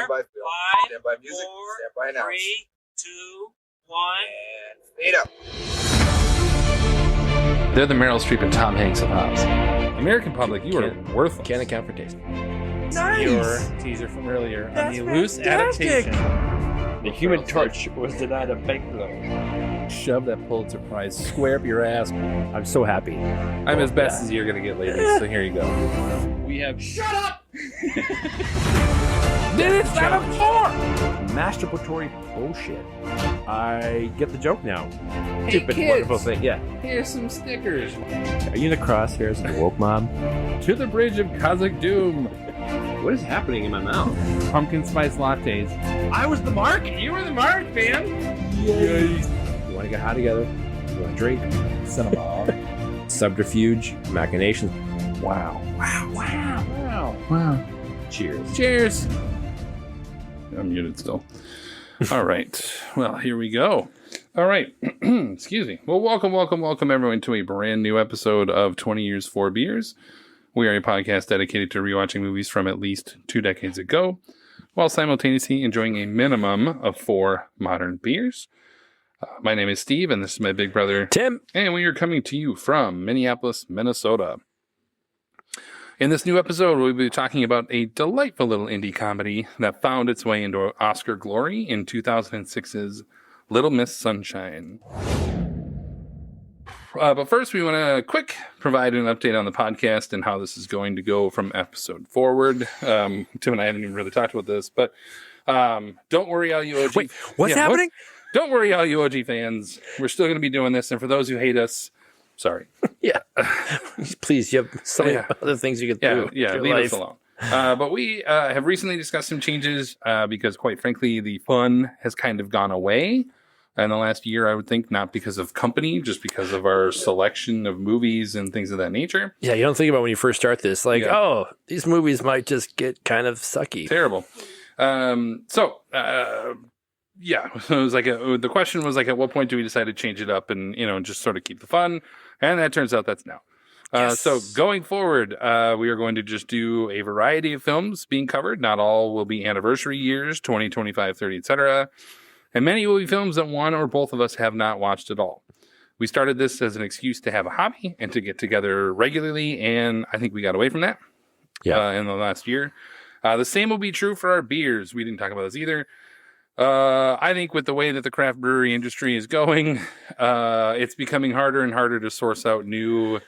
Stand by, Phil. 5, Stand by music. 4, Stand by now. 3, 2, 1. And fade up. They're the Meryl Streep and Tom Hanks of Hobbs. American public, you are worthless. Can't account for taste. Nice. Your teaser from earlier on That's the loose fantastic. adaptation. The Human Torch was denied a bankroll. Shove that Pulitzer Prize square up your ass. I'm so happy. I'm as best as you're going to get, ladies, so here you go. We have... Shut up! Then it's not a 4! Masturbatory bullshit. I get the joke now. Hey, Stupid, kids. wonderful thing. Yeah. Here's some Snickers. Are you in the crosshairs of the woke mob? To the bridge of Kazakh Doom. What is happening in my mouth? Pumpkin spice lattes. I was the mark. You were the mark, man. Yay. You want to get high together? You want to drink? Cinema. Subterfuge, machinations. Wow. Wow. Wow. Wow. Wow. Cheers. Cheers. I'm muted still. All right. Well, here we go. All right. Excuse me. Well, welcome everyone to a brand new episode of 20 Years, 4 Beers. We are a podcast dedicated to rewatching movies from at least 2 decades ago, while simultaneously enjoying a minimum of 4 modern beers. My name is Steve, and this is my big brother, Tim. and we are coming to you from Minneapolis, Minnesota. In this new episode, we'll be talking about a delightful little indie comedy that found its way into Oscar glory in 2006's Little Miss Sunshine. But first, we want to provide an update on the podcast and how this is going to go from episode forward. Tim and I haven't even really talked about this, but don't worry, all you OG... Wait, what's happening? Don't worry, all you OG fans. We're still going to be doing this, and for those who hate us, sorry. Yeah. Please, you have so many other things you could do. Yeah, leave us alone. But we have recently discussed some changes because, quite frankly, the fun has kind of gone away in the last year, I would think, not because of company, just because of our selection of movies and things of that nature. Yeah, you don't think about when you first start this, like, oh, these movies might just get kind of sucky. Terrible. So it was like the question was like, at what point do we decide to change it up and just sort of keep the fun? And that turns out that's now. Yes. So going forward, we are going to just do a variety of films being covered. Not all will be anniversary years, 20, 25, 30, etc. And many will be films that one or both of us have not watched at all. We started this as an excuse to have a hobby and to get together regularly, and I think we got away from that in the last year. The same will be true for our beers. We didn't talk about this either. I think with the way that the craft brewery industry is going, it's becoming harder and harder to source out new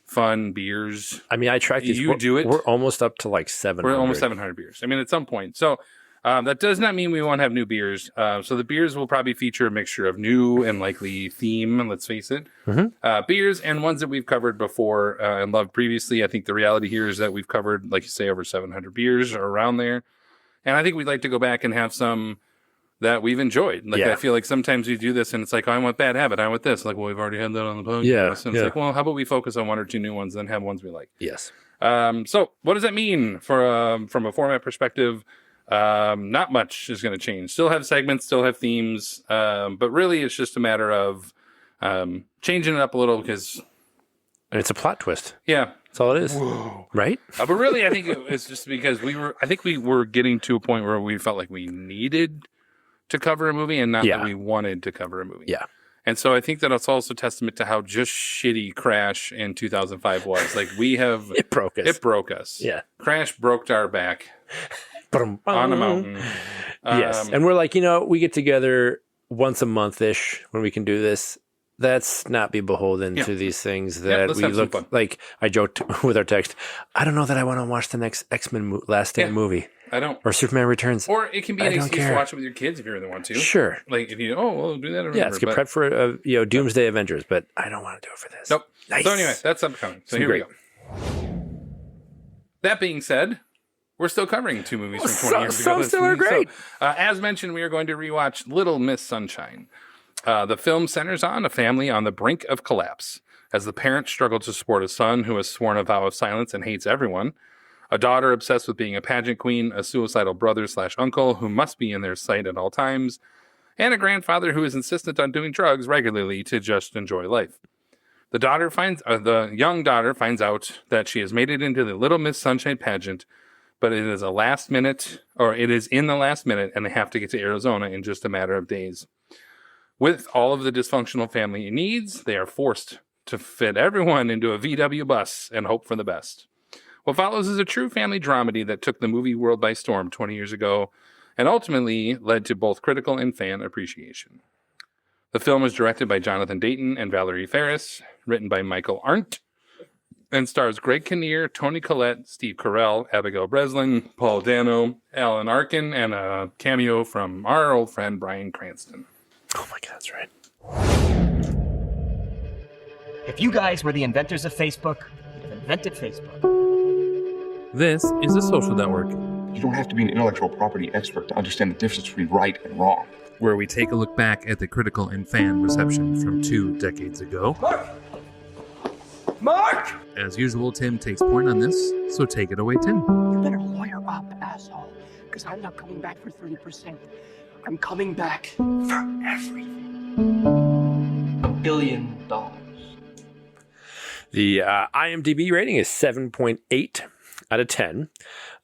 fun beers. I mean, I tracked these. Do it. We're almost up to like 700. We're almost 700 beers. I mean, at some point. So that does not mean we won't have new beers. So the beers will probably feature a mixture of new and likely theme, let's face it, beers and ones that we've covered before and loved previously. I think the reality here is that we've covered, like you say, over 700 beers or around there. And I think we'd like to go back and have some that we've enjoyed. Like, I feel like sometimes we do this and it's like, oh, I want Bad Habit. I want this. Like, well, we've already had that on the podcast. Yeah. And it's like, well, how about we focus on 1 or 2 new ones and have ones we like? Yes. So what does that mean from a format perspective? Not much is going to change. Still have segments, still have themes. But really it's just a matter of changing it up a little because... And it's a plot twist. Yeah. That's all it is. Whoa. Right? But really, I think it's just because we were getting to a point where we felt like we needed to cover a movie and not that we wanted to cover a movie. Yeah. And so I think that it's also testament to how just shitty Crash in 2005 was. Like, we have... It broke us. It broke us. Yeah. Crash broke our back on a mountain. Yes. And we're like, we get together once a month-ish when we can do this. Let's not be beholden to these things that we look like. I joked with our text, I don't know that I want to watch the next X-Men Last Stand movie. I don't. Or Superman Returns. Or it can be an excuse to watch it with your kids if you really want to. Sure. Like, if we'll do that. Yeah, let's get prepped for Doomsday Avengers, but I don't want to do it for this. Nope. Nice. So anyway, that's upcoming. So here we go. That being said, we're still covering 2 movies from 20 years ago. Some still are great. So, as mentioned, we are going to rewatch Little Miss Sunshine. The film centers on a family on the brink of collapse as the parents struggle to support a son who has sworn a vow of silence and hates everyone, a daughter obsessed with being a pageant queen, a suicidal brother/uncle who must be in their sight at all times, and a grandfather who is insistent on doing drugs regularly to just enjoy life. The young daughter finds out that she has made it into the Little Miss Sunshine pageant, but it is in the last minute, and they have to get to Arizona in just a matter of days. With all of the dysfunctional family needs, they are forced to fit everyone into a VW bus and hope for the best. What follows is a true family dramedy that took the movie world by storm 20 years ago and ultimately led to both critical and fan appreciation. The film is directed by Jonathan Dayton and Valerie Faris, written by Michael Arndt, and stars Greg Kinnear, Toni Collette, Steve Carell, Abigail Breslin, Paul Dano, Alan Arkin, and a cameo from our old friend Bryan Cranston. Oh my God, that's right. If you guys were the inventors of Facebook, you'd have invented Facebook. This is a social network. You don't have to be an intellectual property expert to understand the difference between right and wrong. Where we take a look back at the critical and fan reception from 2 decades ago. Mark! As usual, Tim takes point on this, so take it away, Tim. You better lawyer up, asshole, because I'm not coming back for 30%. I'm coming back for everything. $1 billion. The IMDb rating is 7.8 out of 10.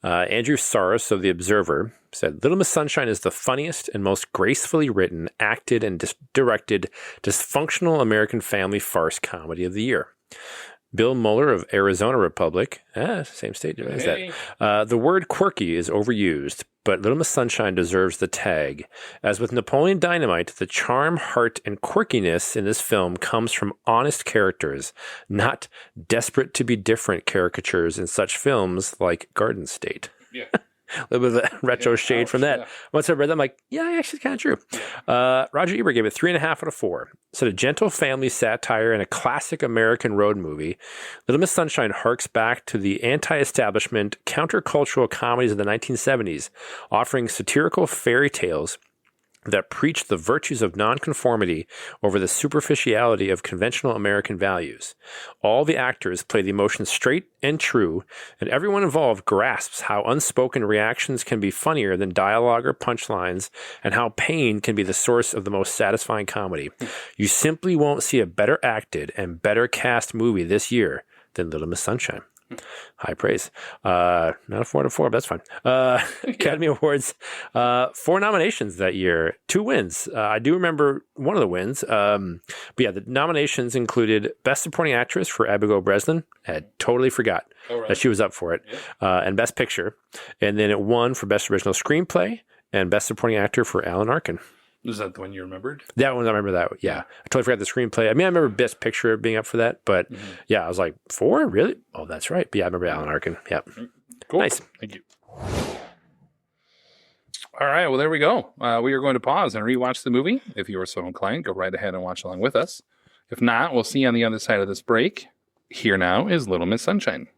Andrew Saros of The Observer said, Little Miss Sunshine is the funniest and most gracefully written, acted, and directed dysfunctional American family farce comedy of the year. Bill Mueller of Arizona Republic, same state, is that? The word quirky is overused, but Little Miss Sunshine deserves the tag. As with Napoleon Dynamite, the charm, heart, and quirkiness in this film comes from honest characters, not desperate to be different caricatures in such films like Garden State. Yeah. A little bit of a retro shade from that. Yeah. Once I read that, I'm like, yeah, actually, it's kind of true. Roger Ebert gave it 3.5 out of 4. Said a gentle family satire and a classic American road movie. Little Miss Sunshine harks back to the anti-establishment, countercultural comedies of the 1970s, offering satirical fairy tales that preach the virtues of nonconformity over the superficiality of conventional American values. All the actors play the emotions straight and true, and everyone involved grasps how unspoken reactions can be funnier than dialogue or punchlines, and how pain can be the source of the most satisfying comedy. You simply won't see a better acted and better cast movie this year than Little Miss Sunshine. High praise. Not a 4 out of 4, but that's fine. Academy Awards, 4 nominations that year, 2 wins. I do remember one of the wins. But yeah, the nominations included Best Supporting Actress for Abigail Breslin. I had totally forgot that she was up for it. Yeah. And Best Picture. And then it won for Best Original Screenplay and Best Supporting Actor for Alan Arkin. Is that the one you remembered? That one, I remember that. Yeah. I totally forgot the screenplay. I mean, I remember Best Picture being up for that, but yeah, I was like, 4? Really? Oh, that's right. But yeah, I remember Alan Arkin. Yep. Cool. Nice. Thank you. All right. Well, there we go. We are going to pause and rewatch the movie. If you are so inclined, go right ahead and watch along with us. If not, we'll see you on the other side of this break. Here now is Little Miss Sunshine.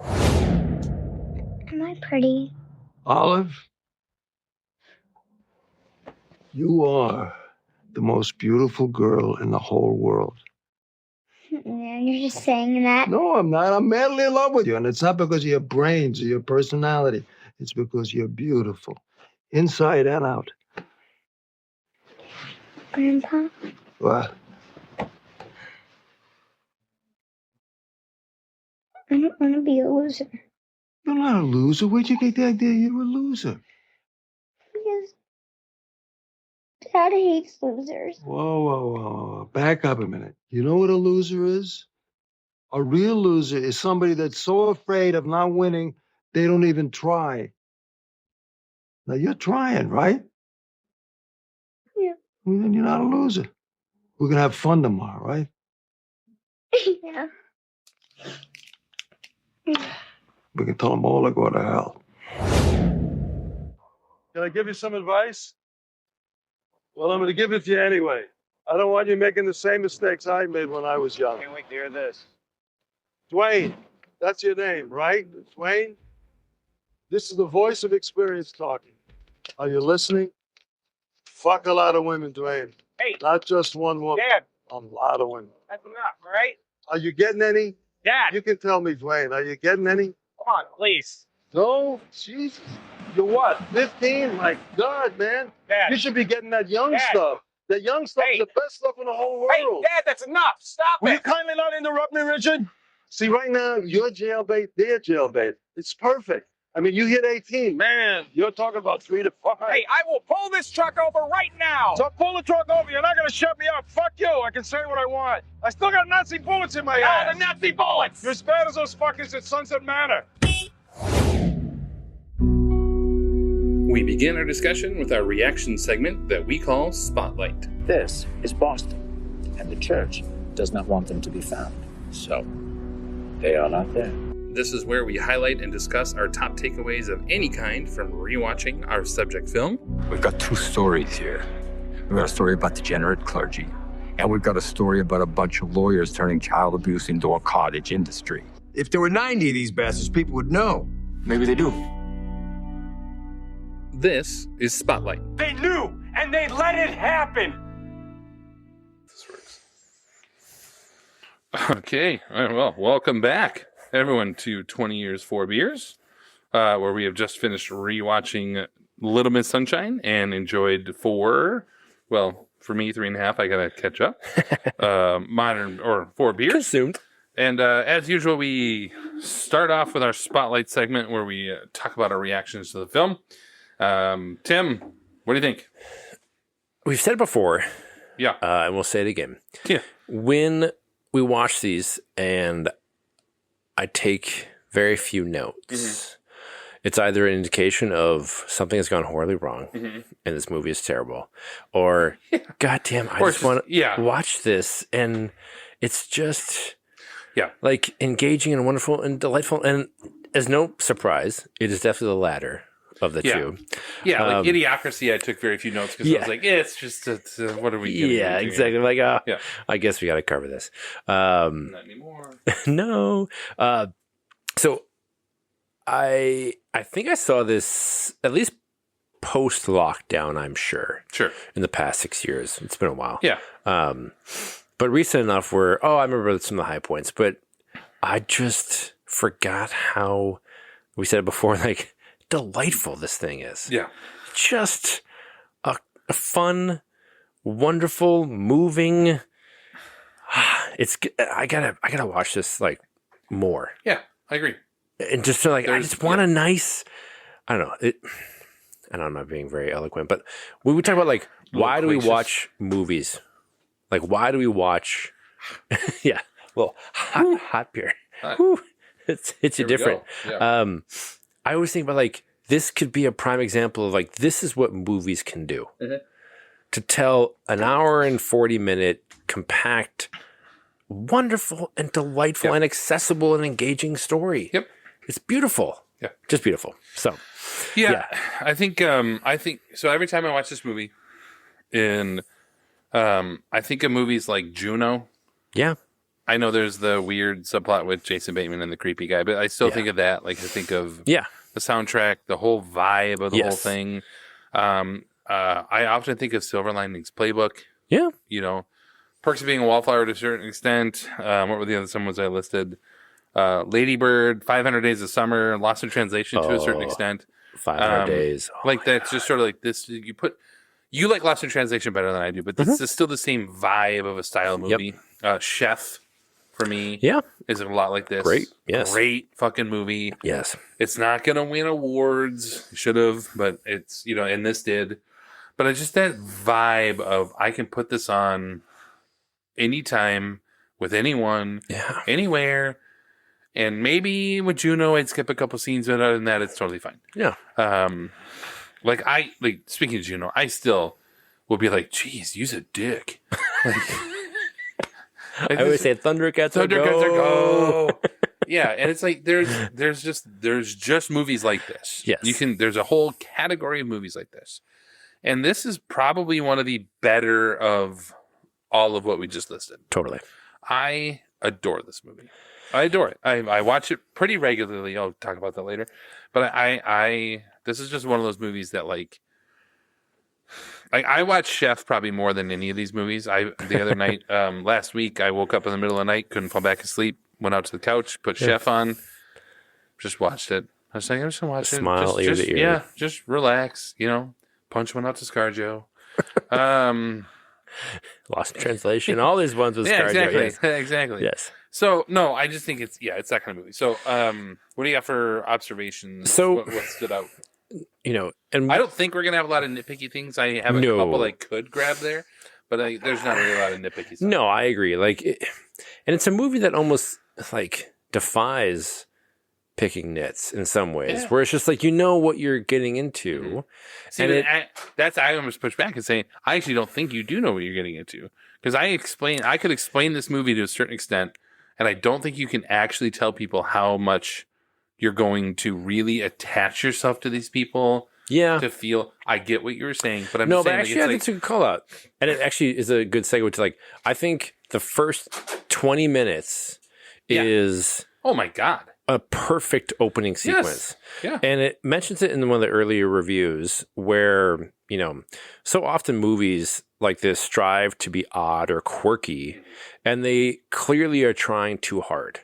Am I pretty? Olive? You are the most beautiful girl in the whole world. You're just saying that? No, I'm not. I'm madly in love with you. And it's not because of your brains or your personality. It's because you're beautiful, inside and out. Grandpa? What? I don't want to be a loser. You're not a loser. Where'd you get the idea you're a loser? Because Dad hates losers. Whoa. Back up a minute. You know what a loser is? A real loser is somebody that's so afraid of not winning, they don't even try. Now, you're trying, right? Yeah. Well, then you're not a loser. We're going to have fun tomorrow, right? Yeah. We can tell them all to go to hell. Can I give you some advice? Well, I'm going to give it to you anyway. I don't want you making the same mistakes I made when I was young. Can't wait to hear this. Dwayne, that's your name, right? Dwayne? This is the voice of experience talking. Are you listening? Fuck a lot of women, Dwayne. Hey. Not just one woman. Dad. A lot of women. That's enough, all right? Are you getting any? Dad. You can tell me, Dwayne. Are you getting any? Come on, please. No? Jesus. You're what, 15? My God, man. Dad. You should be getting that young Dad. stuff. That young stuff Hey. is the best stuff in the whole world. Hey, Dad, that's enough. Stop Will you it. kindly not interrupt me, Richard? See, right now, you're jailbait, they're jailbait. It's perfect. I mean, you hit 18. Man, you're talking about 3 to 5. Hey, I will pull this truck over right now. So pull the truck over. You're not going to shut me up. Fuck you. I can say what I want. I still got Nazi bullets in my ass. The Nazi bullets. You're as bad as those fuckers at Sunset Manor. We begin our discussion with our reaction segment that we call Spotlight. This is Boston, and the church does not want them to be found. So, they are not there. This is where we highlight and discuss our top takeaways of any kind from rewatching our subject film. We've got two stories here. We've got a story about degenerate clergy, and we've got a story about a bunch of lawyers turning child abuse into a cottage industry. If there were 90 of these bastards, people would know. Maybe they do. This is Spotlight. They knew, and they let it happen. This works. Okay, all right, well, welcome back, everyone, to 20 Years, 4 Beers, where we have just finished rewatching Little Miss Sunshine and enjoyed for me, 3.5. I gotta catch up. 4 beers. Consumed. And as usual, we start off with our Spotlight segment where we talk about our reactions to the film. Tim, what do you think? We've said it before. Yeah. And we'll say it again. Yeah. When we watch these and I take very few notes, it's either an indication of something has gone horribly wrong and this movie is terrible, or goddamn, I just want to watch this and it's just like engaging and wonderful and delightful. And as no surprise, it is definitely the latter of the two. Yeah, like Idiocracy, I took very few notes because I was like, it's just, what are we doing? Yeah, exactly. Like, I guess we got to cover this. Not anymore. No. So I think I saw this at least post-lockdown, I'm sure. Sure. In the past 6 years. It's been a while. Yeah. But recent enough where, I remember some of the high points, but I just forgot how, we said it before, like, delightful this thing is. Yeah. Just a fun, wonderful, moving. I gotta watch this like more. Yeah, I agree. And just like I just want a nice. I don't know. I know I'm not being very eloquent, but we talk about like why do we watch movies? Like why do we watch? Yeah, well, hot beer. It's a different. Yeah. I always think about like this could be a prime example of like this is what movies can do. To tell an hour and 40-minute compact, wonderful and delightful and accessible and engaging story. Yep. It's beautiful. Yeah. Just beautiful. So I think so every time I watch this movie I think of movies like Juno. Yeah. I know there's the weird subplot with Jason Bateman and the creepy guy, but I still think of that. Like I think of the soundtrack, the whole vibe of the whole thing. I often think of Silver Linings Playbook. Yeah. You know, Perks of Being a Wallflower to a certain extent. What were the other ones I listed? Lady Bird, 500 Days of Summer, Lost in Translation to a certain extent. 500 Days. Like that's just sort of like this. You like Lost in Translation better than I do, but this is still the same vibe of a style movie. Chef, for me, is a lot like this. Great. Yes. Great fucking movie. Yes. It's not going to win awards. Should have, but it's, and this did. But it's just that vibe of I can put this on anytime with anyone, anywhere. And maybe with Juno, I'd skip a couple scenes, but other than that, it's totally fine. Yeah. Speaking of Juno, I still will be like, geez, use a dick. I always say Thundercats are go. Yeah, and it's like there's just movies like this. Yes. There's a whole category of movies like this. And this is probably one of the better of all of what we just listed. Totally. I adore this movie. I adore it. I watch it pretty regularly. I'll talk about that later. But this is just one of those movies that like I watch Chef probably more than any of these movies. The other night, last week, I woke up in the middle of the night, couldn't fall back asleep, went out to the couch, put Chef on, just watched it. I was like, I'm just gonna watch it. Smile ear to ear. Yeah, just relax. Punch one out to ScarJo. Lost in Translation. All these ones with ScarJo. Exactly. Yes. Exactly. Yes. So no, I just think it's that kind of movie. So what do you got for observations? So what stood out? And I don't think we're gonna have a lot of nitpicky things. I have a couple I could grab there, but there's not really a lot of nitpicky stuff. No, I agree. And it's a movie that almost defies picking nits in some ways, where it's just what you're getting into. See, and I almost push back and say I actually don't think you do know what you're getting into, because I could explain this movie to a certain extent, and I don't think you can actually tell people how much you're going to really attach yourself to these people. Yeah. To feel, I get what you were saying, but I'm no, just saying, but actually, I think it's a good call out, and it actually is a good segue to I think the first 20 minutes is oh my god, a perfect opening sequence. Yes. Yeah, and it mentions it in one of the earlier reviews where so often movies like this strive to be odd or quirky, and they clearly are trying too hard.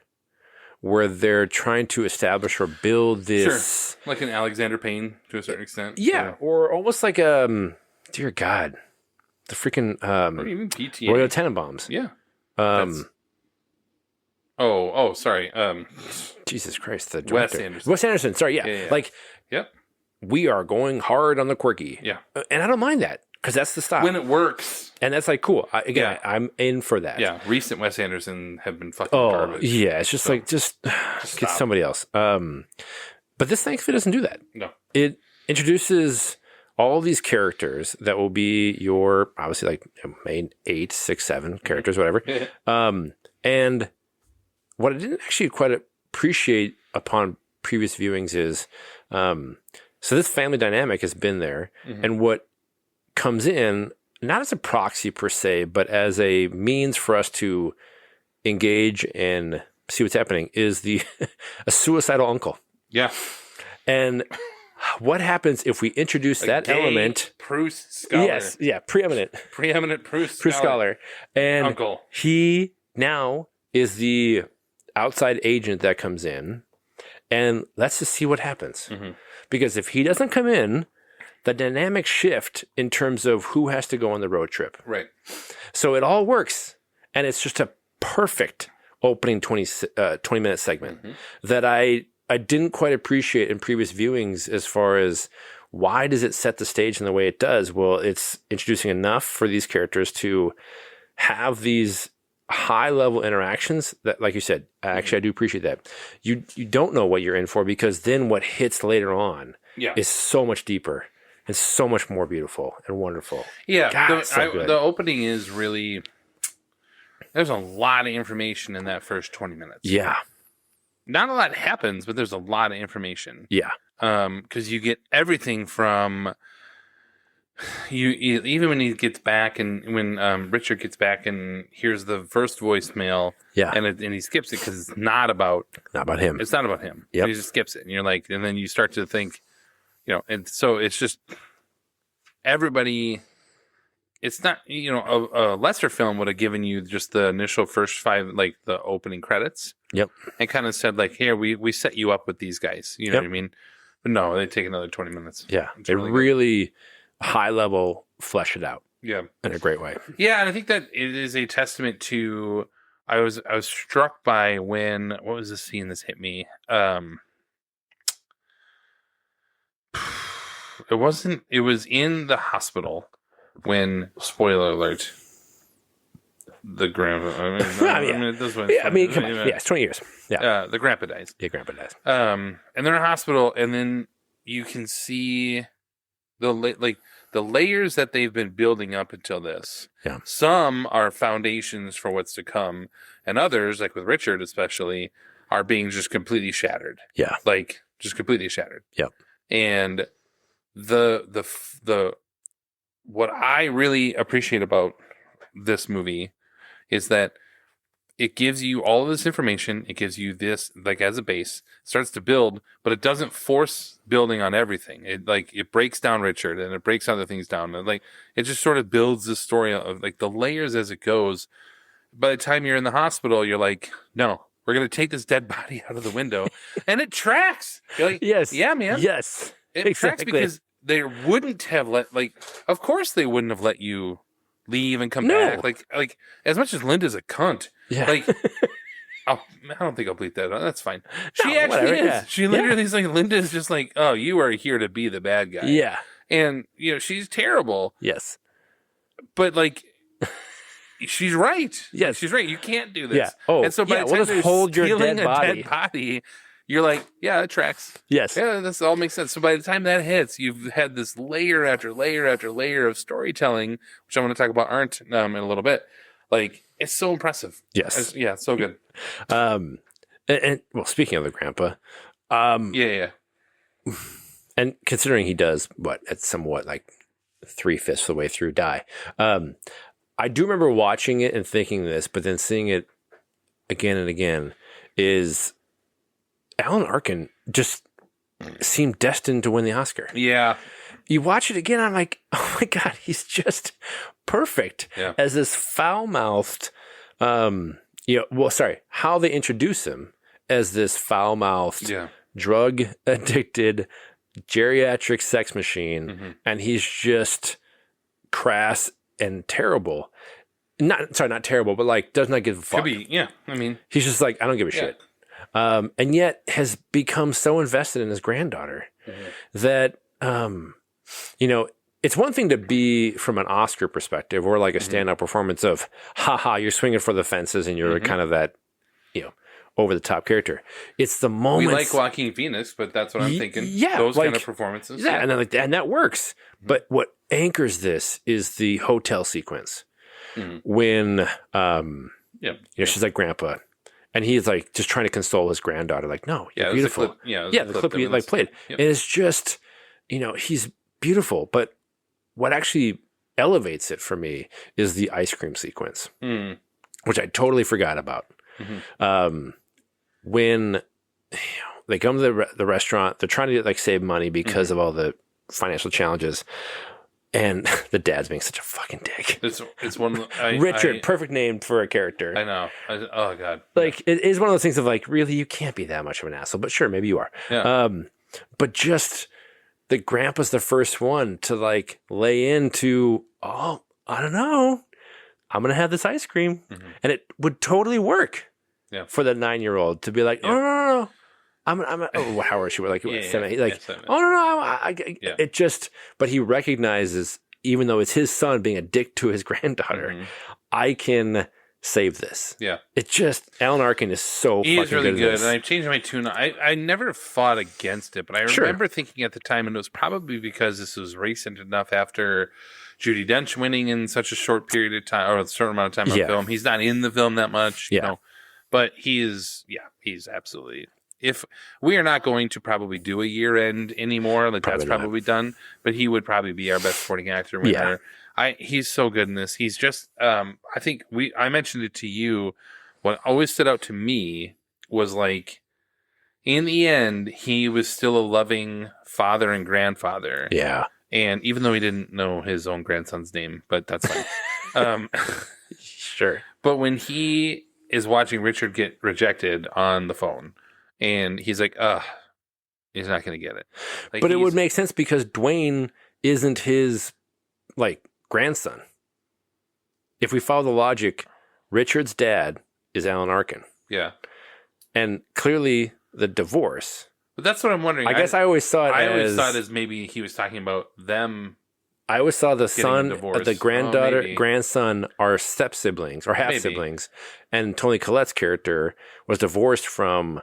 Where they're trying to establish or build this, like an Alexander Payne to a certain extent, or almost like dear God, the freaking or even PTA, Royal Tenenbaums, sorry, Jesus Christ, the director. Wes Anderson, sorry, we are going hard on the quirky, and I don't mind that. Because that's the style. When it works. And that's cool. I'm in for that. Yeah. Recent Wes Anderson have been fucking garbage. Yeah. It's just just get somebody else. But this thankfully doesn't do that. No. It introduces all these characters that will be your, obviously, main 8, 6, 7 characters, whatever. And what I didn't actually quite appreciate upon previous viewings is, so this family dynamic has been there. Mm-hmm. And what comes in not as a proxy per se, but as a means for us to engage and see what's happening is a suicidal uncle. Yeah. And what happens if we introduce that element? Proust scholar. Yes. Yeah. Preeminent Proust scholar. And uncle. He now is the outside agent that comes in, and let's just see what happens. Mm-hmm. Because if he doesn't come in, the dynamic shift in terms of who has to go on the road trip. Right. So it all works. And it's just a perfect opening 20-minute segment that I didn't quite appreciate in previous viewings as far as why does it set the stage in the way it does? Well, it's introducing enough for these characters to have these high-level interactions that, like you said, actually I do appreciate that. You don't know what you're in for, because then what hits later on is so much deeper. It's so much more beautiful and wonderful. Yeah, God, the opening is really... There's a lot of information in that first 20 minutes. Yeah. Not a lot happens, but there's a lot of information. Yeah. Because you get everything from... even when he gets back and when Richard gets back and hears the first voicemail, and he skips it because it's not about him. It's not about him. Yep. He just skips it, and you're like, and then you start to think... and so it's just everybody. It's not, a lesser film would have given you just the initial first 5, like the opening credits. Yep. And kind of said like, here, we set you up with these guys. You know what I mean? But no, they take another 20 minutes. Yeah. They really high level flesh it out. Yeah. In a great way. Yeah. And I think that it is a testament to, I was struck by what was the scene that's hit me? It was in the hospital when, spoiler alert, the grandpa, it's 20 years. Yeah. The grandpa dies. Yeah, grandpa dies. And they're in a hospital, and then you can see the layers that they've been building up until this. Yeah. Some are foundations for what's to come, and others, like with Richard especially, are being just completely shattered. Yeah. Like just completely shattered. Yep. And the what I really appreciate about this movie is that it gives you all of this information. It gives you this, like, as a base, starts to build, but it doesn't force building on everything. It breaks down Richard and it breaks other things down. And it just sort of builds the story of like the layers as it goes. By the time you're in the hospital, you're like, no, we're going to take this dead body out of the window, and it tracks. You're like, yes. Yeah, man. Yes. It tracks because they wouldn't have of course they wouldn't have let you leave and come back. Like as much as Linda's a cunt. Yeah. Like I don't think I'll bleep that out. That's fine. She actually is. Yeah. She literally is like, Linda is just like, oh, you are here to be the bad guy. Yeah. And, she's terrible. Yes. But, like, she's right. Yes. She's right. You can't do this. Yeah. Oh, and so by the time we'll just hold your dead body, you're like, yeah, it tracks. Yes. Yeah, this all makes sense. So by the time that hits, you've had this layer after layer after layer of storytelling, which I want to talk about in a little bit. Like, it's so impressive. Yes. Yeah, so good. And well, speaking of the grandpa, yeah. And considering he does at somewhat like 3/5 of the way through die, I do remember watching it and thinking this, but then seeing it again and again is Alan Arkin just seemed destined to win the Oscar. Yeah. You watch it again, I'm like, oh my God, he's just perfect as this foul-mouthed, how they introduce him as this foul-mouthed, drug-addicted, geriatric sex machine, and he's just crass and terrible. Not terrible, but like does not give a fuck. Could be, yeah. I mean, he's just like, I don't give a shit. And yet has become so invested in his granddaughter that, it's one thing to be from an Oscar perspective or like a stand-up performance of, haha, you're swinging for the fences and you're kind of that, over the top character. It's the moment. We like Joaquin Phoenix, but that's what I'm thinking. Yeah. Those kind of performances. Yeah. And that works. But what anchors this is the hotel sequence when, she's like, grandpa. And he's like just trying to console his granddaughter. Like, no, you're beautiful. The clip you like played. Yep. And it's just, he's beautiful. But what actually elevates it for me is the ice cream sequence, which I totally forgot about. When they come to the restaurant, they're trying to like save money because of all the financial challenges. And the dad's being such a fucking dick. It's one of the, Richard, perfect name for a character. I know. Oh God. Like it is one of those things of like, really, you can't be that much of an asshole. But sure, maybe you are. Yeah. But just the grandpa's the first one to like lay into, oh, I don't know, I'm gonna have this ice cream, and it would totally work. Yeah. For the 9-year-old to be like, oh no. How old she was like 7, like, 7. oh no, it just, but he recognizes, even though it's his son being a dick to his granddaughter, I can save this. Yeah. It just, Alan Arkin is so he fucking is really good. at this. And I've changed my tune. I never fought against it, but I remember thinking at the time, and it was probably because this was recent enough after Judi Dench winning in such a short period of time, or a certain amount of time on film. He's not in the film that much, you know, but he's absolutely. If we are not going to probably do a year end anymore, like that's probably done, but he would probably be our best supporting actor winner. He's so good in this. He's just, I think I mentioned it to you. What always stood out to me was like, in the end, he was still a loving father and grandfather. Yeah. And even though he didn't know his own grandson's name, but that's fine. Sure. But when he is watching Richard get rejected on the phone, and he's like, he's not going to get it. Like, but it would make sense because Dwayne isn't his, like, grandson. If we follow the logic, Richard's dad is Alan Arkin. Yeah. And clearly the divorce. But that's what I'm wondering. I guess I always saw it I always thought as maybe he was talking about them. I always saw the son, the granddaughter, grandson are step siblings or half siblings. And Toni Collette's character was divorced from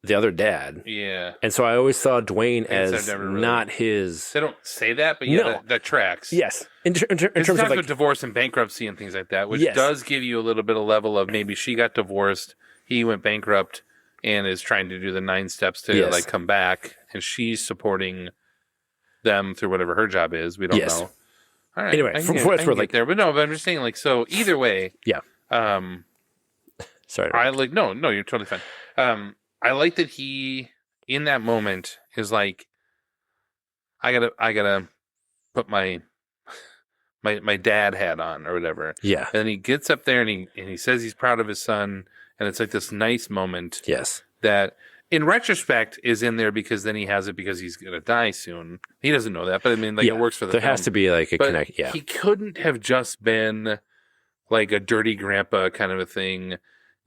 the other dad. Yeah. And so I always saw Dwayne as not his. They don't say that, but that tracks. Yes. In terms of like divorce and bankruptcy and things like that, which does give you a little bit of level of maybe she got divorced, he went bankrupt and is trying to do the 9 steps to like come back, and she's supporting them through whatever her job is. We don't know. All right. Anyway, for what it's worth, like there, but no, but I'm just saying, like, so either way, sorry, I like no, you're totally fine. I like that he in that moment is like, I gotta put my dad hat on or whatever. Yeah. And he gets up there and he says he's proud of his son, and it's like this nice moment. Yes. That in retrospect is in there because then he has it because he's gonna die soon. He doesn't know that, but I mean, like, it works for the film. There has to be like a connect. Yeah. He couldn't have just been like a dirty grandpa kind of a thing.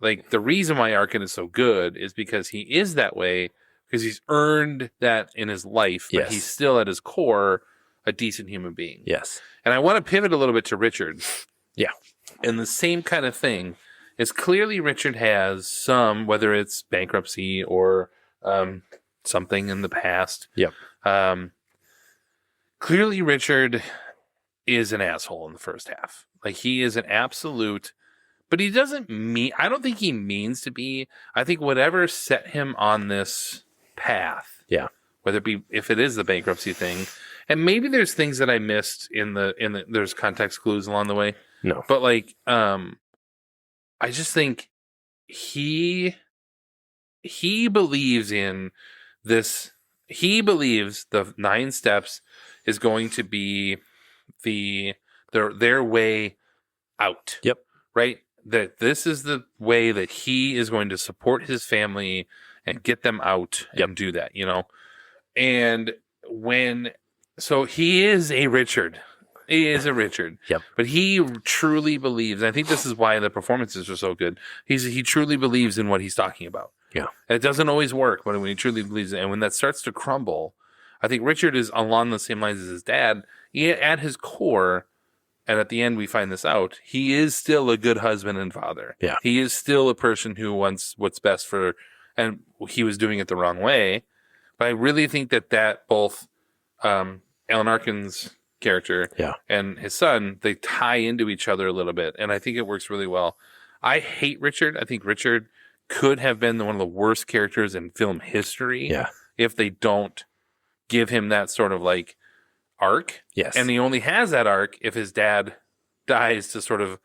like the reason why Arkin is so good is because he is that way because he's earned that in his life, but he's still at his core a decent human being. Yes. And I want to pivot a little bit to Richard. Yeah. And the same kind of thing is clearly Richard has some, whether it's bankruptcy or something in the past. Yep. Clearly Richard is an asshole in the first half. Like he is an absolute, but he doesn't mean, I don't think he means to be. I think whatever set him on this path. Yeah. Whether it be, if it is the bankruptcy thing, and maybe there's things that I missed in the there's context clues along the way. No. But like, I just think he believes in this. He believes the 9 steps is going to be their way out. Yep. Right? That this is the way that he is going to support his family and get them out and do that, you know? And so he is a Richard. He is a Richard. Yep. But he truly believes, and I think this is why the performances are so good. He truly believes in what he's talking about. Yeah. And it doesn't always work, but when he truly believes it, and when that starts to crumble, I think Richard is along the same lines as his dad. At his core, and at the end we find this out, he is still a good husband and father. Yeah. He is still a person who wants what's best for, and he was doing it the wrong way. But I really think that both Alan Arkin's character and his son, they tie into each other a little bit, and I think it works really well. I hate Richard. I think Richard could have been one of the worst characters in film history if they don't give him that sort of like arc. Yes. And he only has that arc if his dad dies to sort of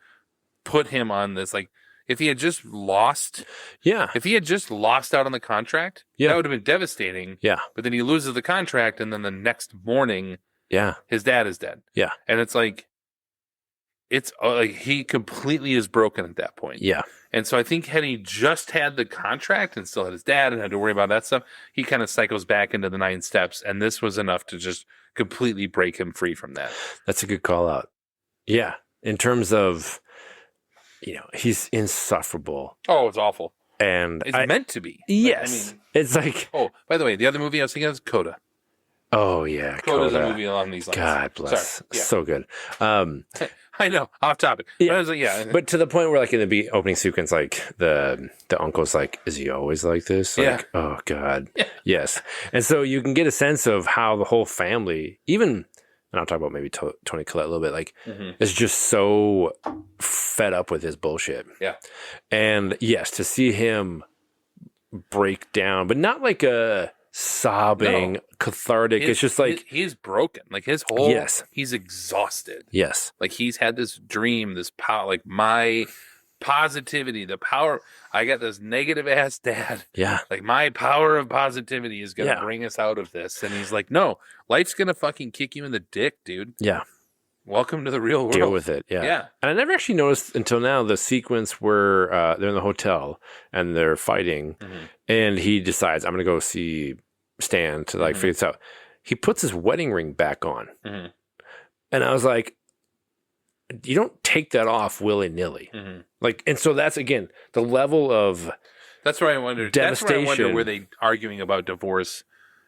put him on this, like, if he had just lost, if he had just lost out on the contract, that would have been devastating. Yeah. But then he loses the contract, and then the next morning, his dad is dead. Yeah. And it's like he completely is broken at that point. Yeah. And so I think had he just had the contract and still had his dad and had to worry about that stuff, he kind of cycles back into the 9 steps, and this was enough to just completely break him free from that. That's a good call out. Yeah. In terms of, he's insufferable. Oh, it's awful. And it's meant to be. Yes. It's like. Oh, by the way, the other movie I was thinking of is Coda. Oh, yeah. Coda's a movie along these lines. God bless. So good. I know, off topic. Yeah. But, but to the point where, like, in the opening sequence, like, the uncle's like, is he always like this? Like, oh, God. Yeah. Yes. And so you can get a sense of how the whole family, even, and I'll talk about maybe Tony Collette a little bit, like, is just so fed up with his bullshit. Yeah. And, yes, to see him break down, but not like a sobbing, cathartic. It's just like he's broken. Like his whole he's exhausted. Yes. Like he's had this dream, this power, like my positivity, the power. I got this negative ass dad. Yeah. Like my power of positivity is gonna bring us out of this. And he's like, no, life's gonna fucking kick you in the dick, dude. Yeah. Welcome to the real world. Deal with it. Yeah. Yeah. And I never actually noticed until now the sequence where they're in the hotel and they're fighting, and he decides, I'm gonna go see Stan to like figure this out. He puts his wedding ring back on. And I was like, you don't take that off willy-nilly. Like, and so that's, again, the level of that's where I wondered. devastation. That's where I wonder, were they arguing about divorce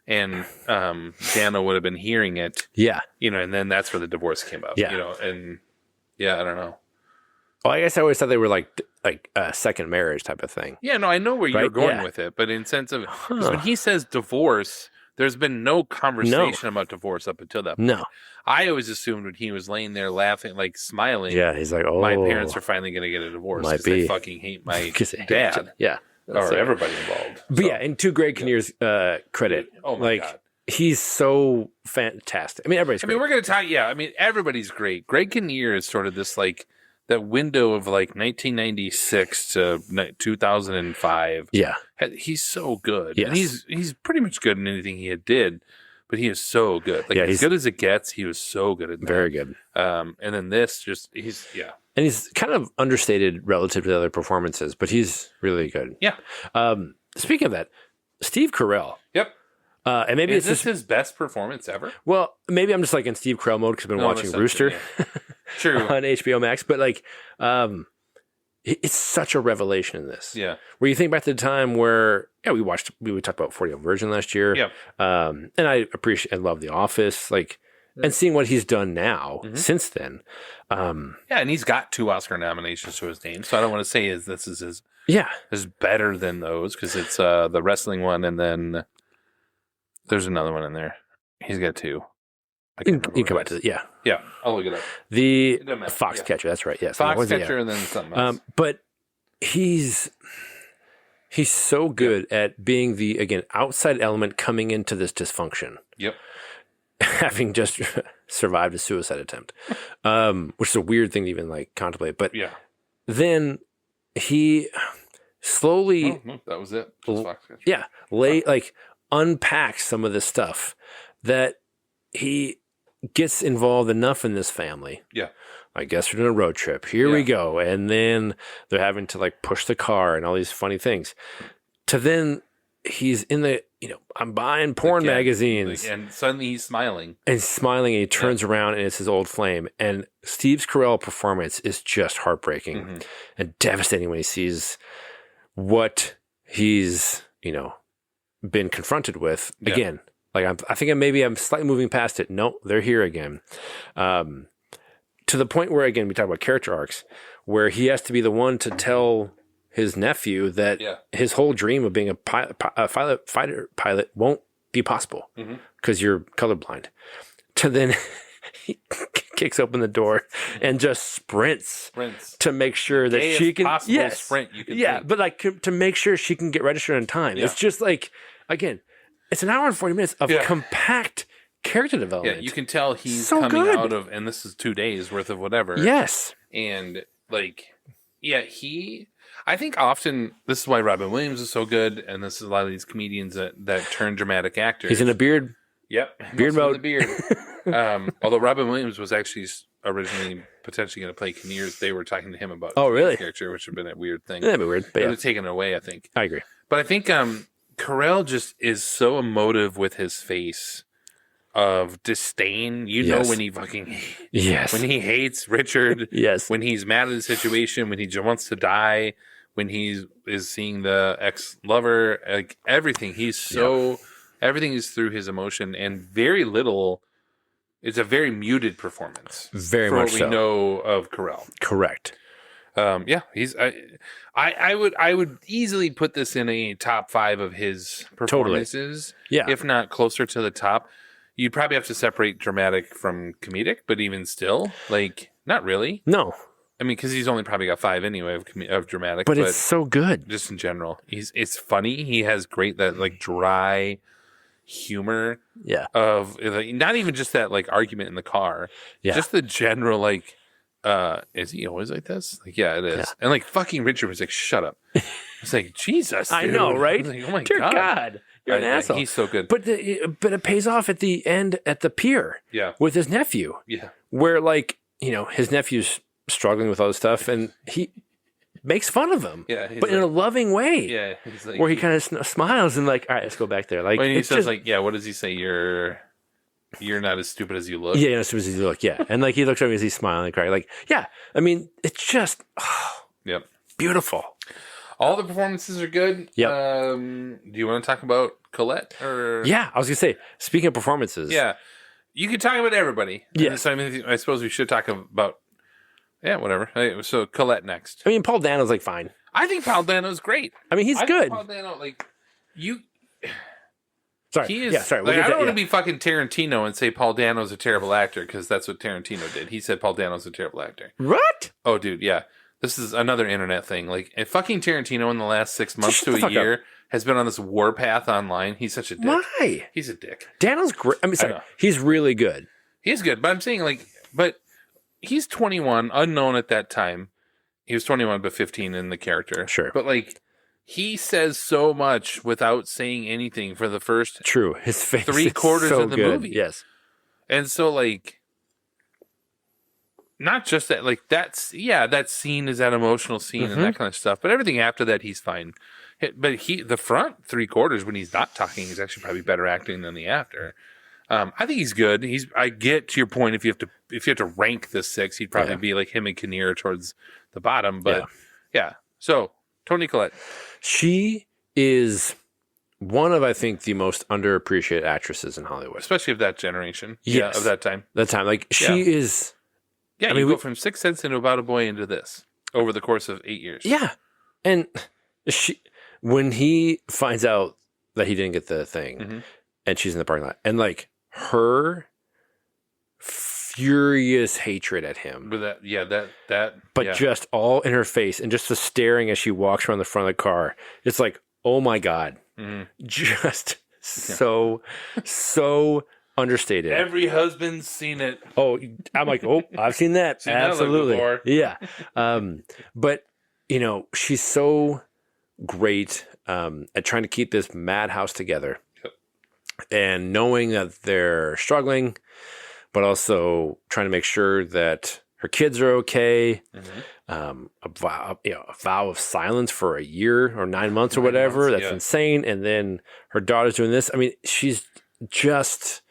and Dano would have been hearing it. Yeah. And then that's where the divorce came up. Yeah. And I don't know. Well, I guess I always thought they were like a second marriage type of thing. Yeah, no, I know where you're going with it, but in sense of, 'cause when he says divorce, there's been no conversation about divorce up until that point. No. I always assumed when he was laying there laughing, like smiling. Yeah, he's like, oh. My parents are finally going to get a divorce because they fucking hate my dad. Yeah. Or everybody involved. But yeah, and to Greg Kinnear's credit, oh my God. He's so fantastic. I mean, everybody's great. I mean, we're going to talk, everybody's great. Greg Kinnear is sort of this like, that window of like 1996 to 2005. Yeah. He's so good. Yes. And he's pretty much good in anything he did, but he is so good. Like as good as it gets, he was so good at that. Very good. And then this he's And he's kind of understated relative to the other performances, but he's really good. Yeah. Speaking of that, Steve Carell. Yep. And maybe is this his best performance ever? Well, maybe I'm just like in Steve Carell mode because I've been watching Rooster True. on HBO Max. But like, it's such a revelation in this. Yeah. Where you think back to the time where, we would talk about 40 Year Old Virgin last year. Yeah. And I appreciate and love The Office, and seeing what he's done now since then. And he's got 2 Oscar nominations to his name. So I don't want to say this is his is better than those, because it's the wrestling one, and then there's another one in there. He's got 2. You can come back to it. Yeah. Yeah, I'll look it up. The Foxcatcher, that's right. Yes. Foxcatcher, and then something else. But he's so good at being the, again, outside element coming into this dysfunction. Yep. Having just survived a suicide attempt, which is a weird thing to even contemplate. But then he slowly, that was it. Unpacks some of this stuff that he gets involved enough in this family. Yeah. I guess we're doing a road trip. Here we go. And then they're having to push the car and all these funny things. To then he's in the, I'm buying porn magazines. And suddenly he's smiling. And he turns around and it's his old flame. And Steve Carell performance is just heartbreaking and devastating when he sees what he's, been confronted with again. I think I'm slightly moving past it. No, they're here again. To the point where, again, we talk about character arcs, where he has to be the one to tell his nephew that his whole dream of being a fighter pilot won't be possible because you're colorblind. To then he kicks open the door and just sprints to make sure that she can sprint. You can think. To make sure she can get registered in time. It's just again, it's an hour and 40 minutes of compact character development. Yeah, you can tell he's so coming good. out of, and this is 2 days worth of whatever. Yes. And I think often this is why Robin Williams is so good, and this is a lot of these comedians that turn dramatic actors. He's in a beard. Yep. Beard mode. The beard. Although Robin Williams was actually originally potentially going to play Kinnear's, they were talking to him about really? character, which would have been a weird thing. That'd be weird. But they would have taken it away, I think. I agree. But I think Carell just is so emotive with his face of disdain. Know when he fucking when he hates Richard. When he's mad at the situation, when he just wants to die, when he is seeing the ex-lover, everything. He's so everything is through his emotion, and very little. It's a very muted performance. Very for much what so. we know of Carell. Correct. He's. I would easily put this in a top 5 of his performances. Totally. If not closer to the top. You'd probably have to separate dramatic from comedic, but even still, not really. No. I mean, because he's only probably got 5 anyway of dramatic. But it's so good. Just in general, it's funny. He has great dry humor. Yeah. Of not even just that argument in the car. Yeah. Just the general is he always like this? It is. Yeah. And fucking Richard was shut up. It's Jesus. I dude. know, right? Oh my Dear God. You're an asshole. He's so good. But it pays off at the end at the pier. Yeah. With his nephew. Yeah. Where his nephew's struggling with all this stuff and he makes fun of him. Yeah. But in a loving way. Yeah. He's where he kind of smiles and all right, let's go back there. When he says what does he say? You're not as stupid as you look. Yeah, not as stupid as you look. Yeah. And he looks at me as he's smiling and crying. I mean, it's just beautiful. All the performances are good. Yep. Do you want to talk about Colette? Or yeah, I was gonna say. Speaking of performances, you can talk about everybody. Yeah. So, I suppose we should talk about whatever. So Colette next. I mean, Paul Dano's fine. I think Paul Dano's great. I mean, he's good. Paul Dano, you. Sorry. He is. Sorry. I don't want to be fucking Tarantino and say Paul Dano's a terrible actor because that's what Tarantino did. He said Paul Dano's a terrible actor. What? Oh, dude, yeah. This is another internet thing. Fucking Tarantino in the last 6 months to a year has been on this warpath online. He's such a dick. Why? He's a dick. Dano's great. I mean, sorry. He's really good. He's good, but I'm saying but he's 21, unknown at that time. He was 21, but 15 in the character. Sure. But he says so much without saying anything for the first true. His face 3/4 so of the good. movie. Yes. And so not just that, that scene is that emotional scene and that kind of stuff, but everything after that, he's fine. But the front 3/4 when he's not talking is actually probably better acting than the after. I think he's good. I get to your point. If you have to rank the 6, he'd probably be him and Kinnear towards the bottom. But Yeah. So Toni Collette. She is one of, I think, the most underappreciated actresses in Hollywood. Especially of that generation. Yes. Yeah, of that time. Like, she is... Yeah, you go from Sixth Sense into About a Boy into this over the course of 8 years. Yeah. And when he finds out that he didn't get the thing and she's in the parking lot, and like her furious hatred at him. With that, but just all in her face and just the staring as she walks around the front of the car. It's like, oh my God. Just so understated. Every husband's seen it. Oh, I'm like, oh, I've seen that. Seen that Absolutely. before. Yeah. But, you know, she's so great at trying to keep this madhouse together. Yep. And knowing that they're struggling, but also trying to make sure that her kids are okay. A vow of silence for a year or 9 months or whatever. That's insane. And then her daughter's doing this. I mean, she's just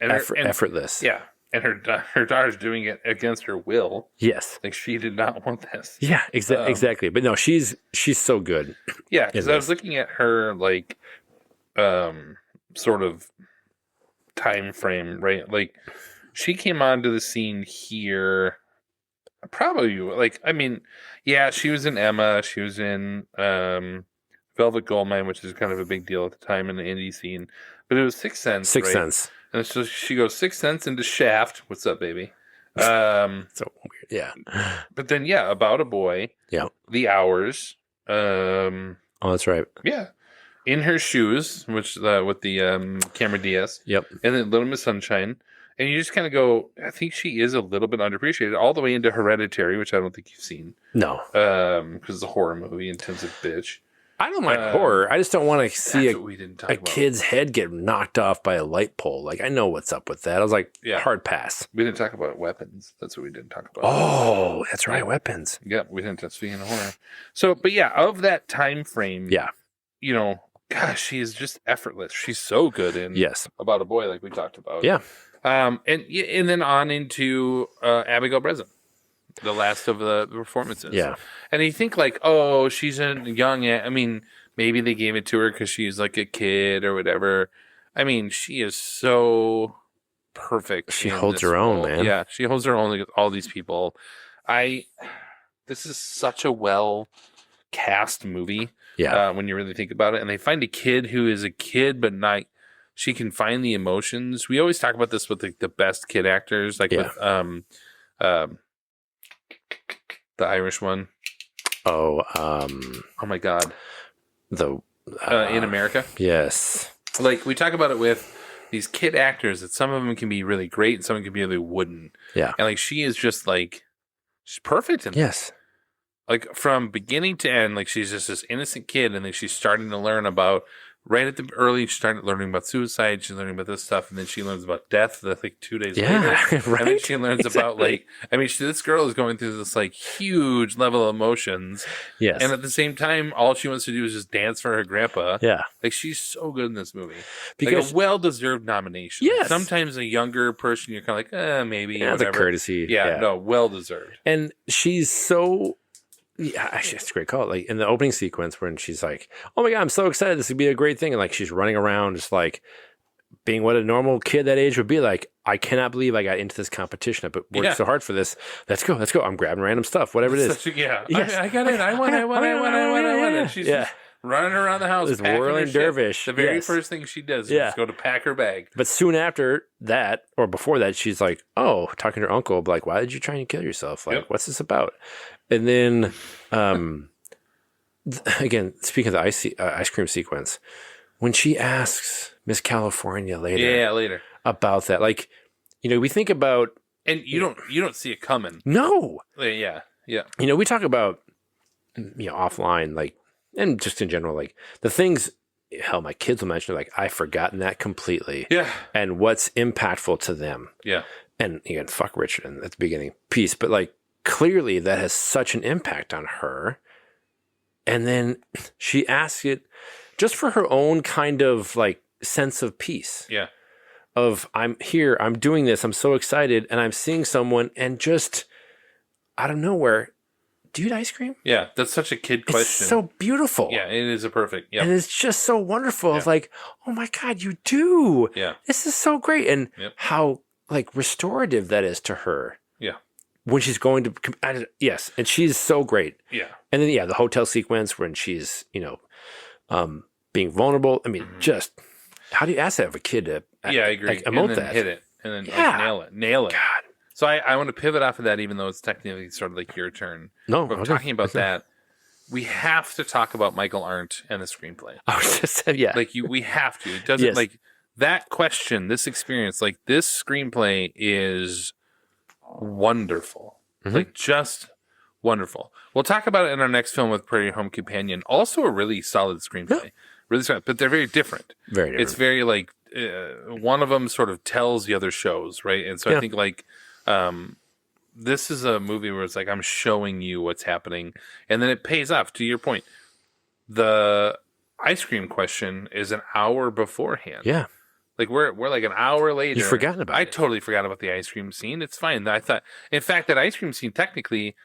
effortless. Yeah. And her daughter's doing it against her will. Yes. Like, she did not want this. Yeah, exactly. But no, she's so good. Yeah, because I was looking at her, like, sort of time frame, right? Like, she came onto the scene here probably, like, I mean, yeah, she was in Emma. She was in Velvet Goldmine, which is kind of a big deal at the time in the indie scene. But it was Sixth Sense, Sixth Sense. And so she goes Sixth Sense into Shaft. What's up, baby? So weird. Yeah. But then, yeah, About a Boy. Yeah. The Hours. Oh, that's right. Yeah. In Her Shoes, which with the Cameron Diaz. Yep. And then Little Miss Sunshine. And you just kind of go, I think she is a little bit underappreciated, all the way into Hereditary, which I don't think you've seen. No. Because it's a horror movie, intensive bitch. I don't mind horror. I just don't want to see a kid's head get knocked off by a light pole. Like, I know what's up with that. I was like, hard pass. We didn't talk about weapons. That's what we didn't talk about. Oh, that's right. Weapons. Yeah, we didn't. Speaking of horror. So, but yeah, of that time frame, you know, gosh, she is just effortless. She's so good in About a Boy, like we talked about. Yeah. And then on into Abigail Breslin, the last of the performances. Yeah. And you think like, oh, she's a young. I mean, maybe they gave it to her because she's like a kid or whatever. I mean, she is so perfect. She holds her own, man. Yeah, she holds her own with all these people. This is such a well cast movie. Yeah. When you really think about it, and they find a kid who is a kid, but not. She can find the emotions. We always talk about this with the best kid actors, like with the Irish one. Oh my God. The In America. Yes. Like we talk about it with these kid actors that some of them can be really great and some of them can be really wooden. Yeah. And like she is just like she's perfect in yes. Like from beginning to end, like she's just this innocent kid and then she's starting to learn about right at the early, she started learning about suicide. She's learning about this stuff, and then she learns about death. I think 2 days later, right? And then she learns about like, I mean, this girl is going through this like huge level of emotions. Yes, and at the same time, all she wants to do is just dance for her grandpa. Yeah, like she's so good in this movie. Because like a well-deserved nomination. Yes, sometimes a younger person, you're kind of like, maybe. Yeah, it's a courtesy. Yeah, no, well-deserved. And she's so. Yeah, actually, it's a great call. Like in the opening sequence when she's like, "Oh my God, I'm so excited! This would be a great thing!" and like she's running around, just like being what a normal kid that age would be like. I cannot believe I got into this competition, but worked so hard for this. Let's go! I'm grabbing random stuff, whatever it is. Yes. I got in. I won. And she's just running around the house, this whirling dervish. The very first thing she does is go to pack her bag. But soon after that, or before that, she's like, "Oh," talking to her uncle, like, "Why did you try and kill yourself? Like, what's this about?" And then, again, speaking of the ice cream sequence, when she asks Miss California later, about that, like, you know, we think about, and you don't see it coming. No. Yeah. You know, we talk about, you know, offline, like, and just in general, like the things. Hell, my kids will mention like I've forgotten that completely. Yeah. And what's impactful to them. Yeah. And again, fuck Richard at the beginning piece, but like. Clearly, that has such an impact on her. And then she asks it just for her own kind of like sense of peace. Yeah. Of I'm here, I'm doing this, I'm so excited, and I'm seeing someone, and just out of nowhere, do you eat ice cream? Yeah, that's such a kid question. It's so beautiful. Yeah, it is a perfect. Yeah, and it's just so wonderful. It's like, oh my God, you do. Yeah, this is so great, and how like restorative that is to her. Yeah, when she's going to yes, and she's so great. Yeah, and then the hotel sequence when she's being vulnerable. I mean, just how do you ask that of a kid to? I agree. Like, emote and then that, hit it, and then nail it. God. So I want to pivot off of that, even though it's technically sort of like your turn. No, but talking about that, we have to talk about Michael Arndt and the screenplay. I was just saying, we have to. It doesn't like that question, this experience, like this screenplay is wonderful, like just wonderful. We'll talk about it in our next film with Prairie Home Companion. Also, a really solid screenplay, really solid, but they're very different. Very different. It's very like one of them sort of tells the other shows, right? And so I think like. This is a movie where it's like I'm showing you what's happening, and then it pays off. To your point, the ice cream question is an hour beforehand. Yeah, like we're like an hour later. You've forgotten about it. I totally forgot about the ice cream scene. It's fine. I thought, in fact, that ice cream scene technically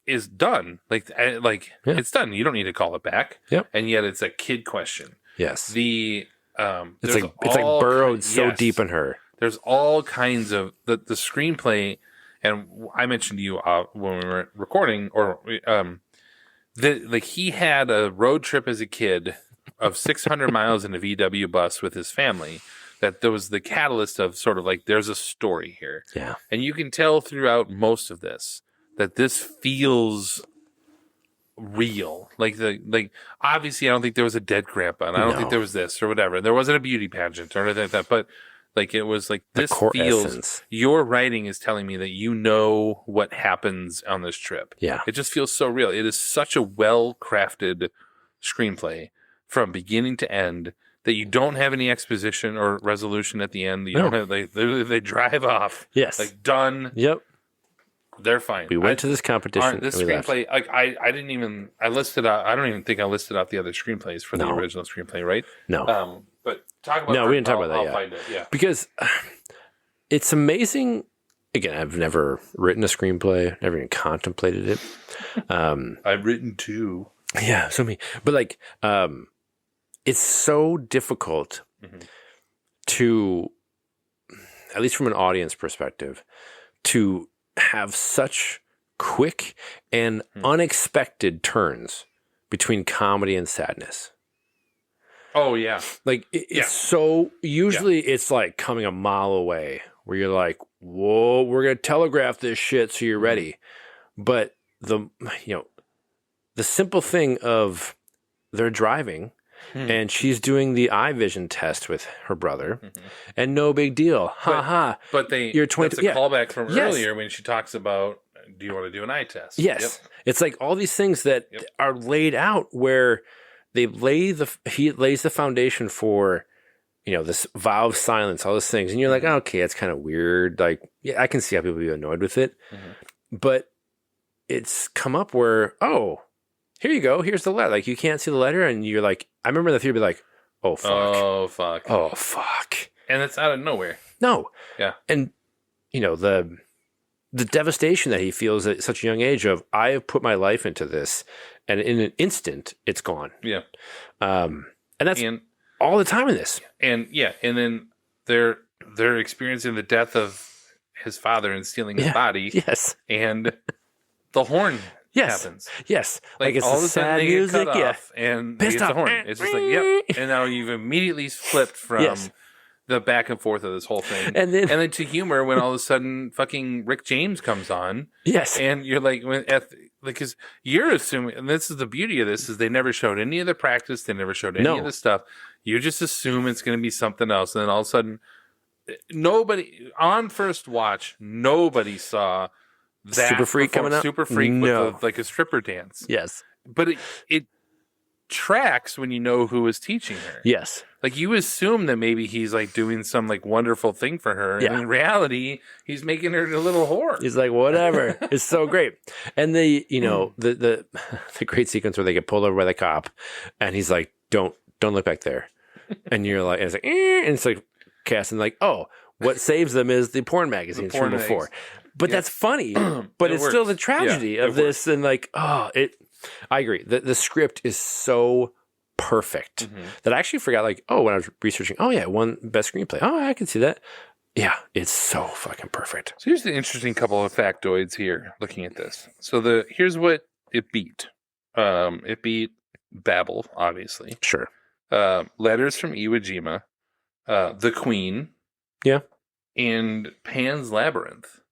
is done. It's done. You don't need to call it back. Yep. And yet it's a kid question. Yes. The it's like burrowed so deep in her. There's all kinds of the screenplay, and I mentioned to you when we were recording, or he had a road trip as a kid of 600 miles in a VW bus with his family. That there was the catalyst of sort of like there's a story here, and you can tell throughout most of this that this feels real. Like obviously, I don't think there was a dead grandpa, and I don't think there was this or whatever. There wasn't a beauty pageant or anything like that, but. Like it was like this feels. Essence. Your writing is telling me that you know what happens on this trip. Yeah, it just feels so real. It is such a well crafted screenplay from beginning to end that you don't have any exposition or resolution at the end. You don't have they drive off. Yes, like done. Yep, they're fine. We went to this competition. This screenplay, like I didn't even. I listed out. I don't even think I listed out the other screenplays for the original screenplay. Right? No. But talk about we didn't talk about that yet. Find it, because it's amazing. Again, I've never written a screenplay, never even contemplated it. I've written two. Yeah, so many. But like, it's so difficult to, at least from an audience perspective, to have such quick and unexpected turns between comedy and sadness. Oh yeah, like it's so. Usually, it's like coming a mile away, where you're like, "Whoa, we're gonna telegraph this shit, so you're ready." But the simple thing of they're driving, and she's doing the eye vision test with her brother, and no big deal, But you're 20. That's a callback from earlier when she talks about, "Do you want to do an eye test?" Yes, it's like all these things that are laid out where. He lays the foundation for, this vow of silence, all those things. And you're like, oh, okay, that's kind of weird. Like, yeah, I can see how people be annoyed with it. But it's come up where, oh, here you go. Here's the letter. Like, you can't see the letter. And you're like, I remember the theater be like, oh, fuck. Oh, fuck. Oh, fuck. And it's out of nowhere. No. Yeah. And, the devastation that he feels at such a young age of, I have put my life into this. And in an instant, it's gone. Yeah. And that's all the time in this. And then they're experiencing the death of his father and stealing his body. Yes. And the horn happens. Yes. Like it's all of a sudden they get cut off and it's the horn. It's just like, yep. And now you've immediately flipped from the back and forth of this whole thing. And then to humor when all of a sudden fucking Rick James comes on. Yes. And you're like, because you're assuming, and this is the beauty of this, is they never showed any of the practice. They never showed any of the stuff. You just assume it's going to be something else. And then all of a sudden, on first watch, nobody saw that Super Freak coming up. Super Freak with like a stripper dance. Yes. But it tracks when you know who is teaching her. Yes. Like you assume that maybe he's like doing some like wonderful thing for her. And in reality, he's making her a little whore. He's like, whatever. It's so great. And the great sequence where they get pulled over by the cop and he's like, don't look back there. And you're like, and it's like, and it's like casting like, oh, what saves them is the porn magazines from before. But that's funny. But it's still the tragedy of this. And like, I agree. The script is so perfect that I actually forgot, like, when I was researching, it won best screenplay. Oh, I can see that. Yeah, it's so fucking perfect. So here's the interesting couple of factoids here looking at this. So here's what it beat. It beat Babel, obviously. Sure. Letters from Iwo Jima, The Queen. Yeah. And Pan's Labyrinth.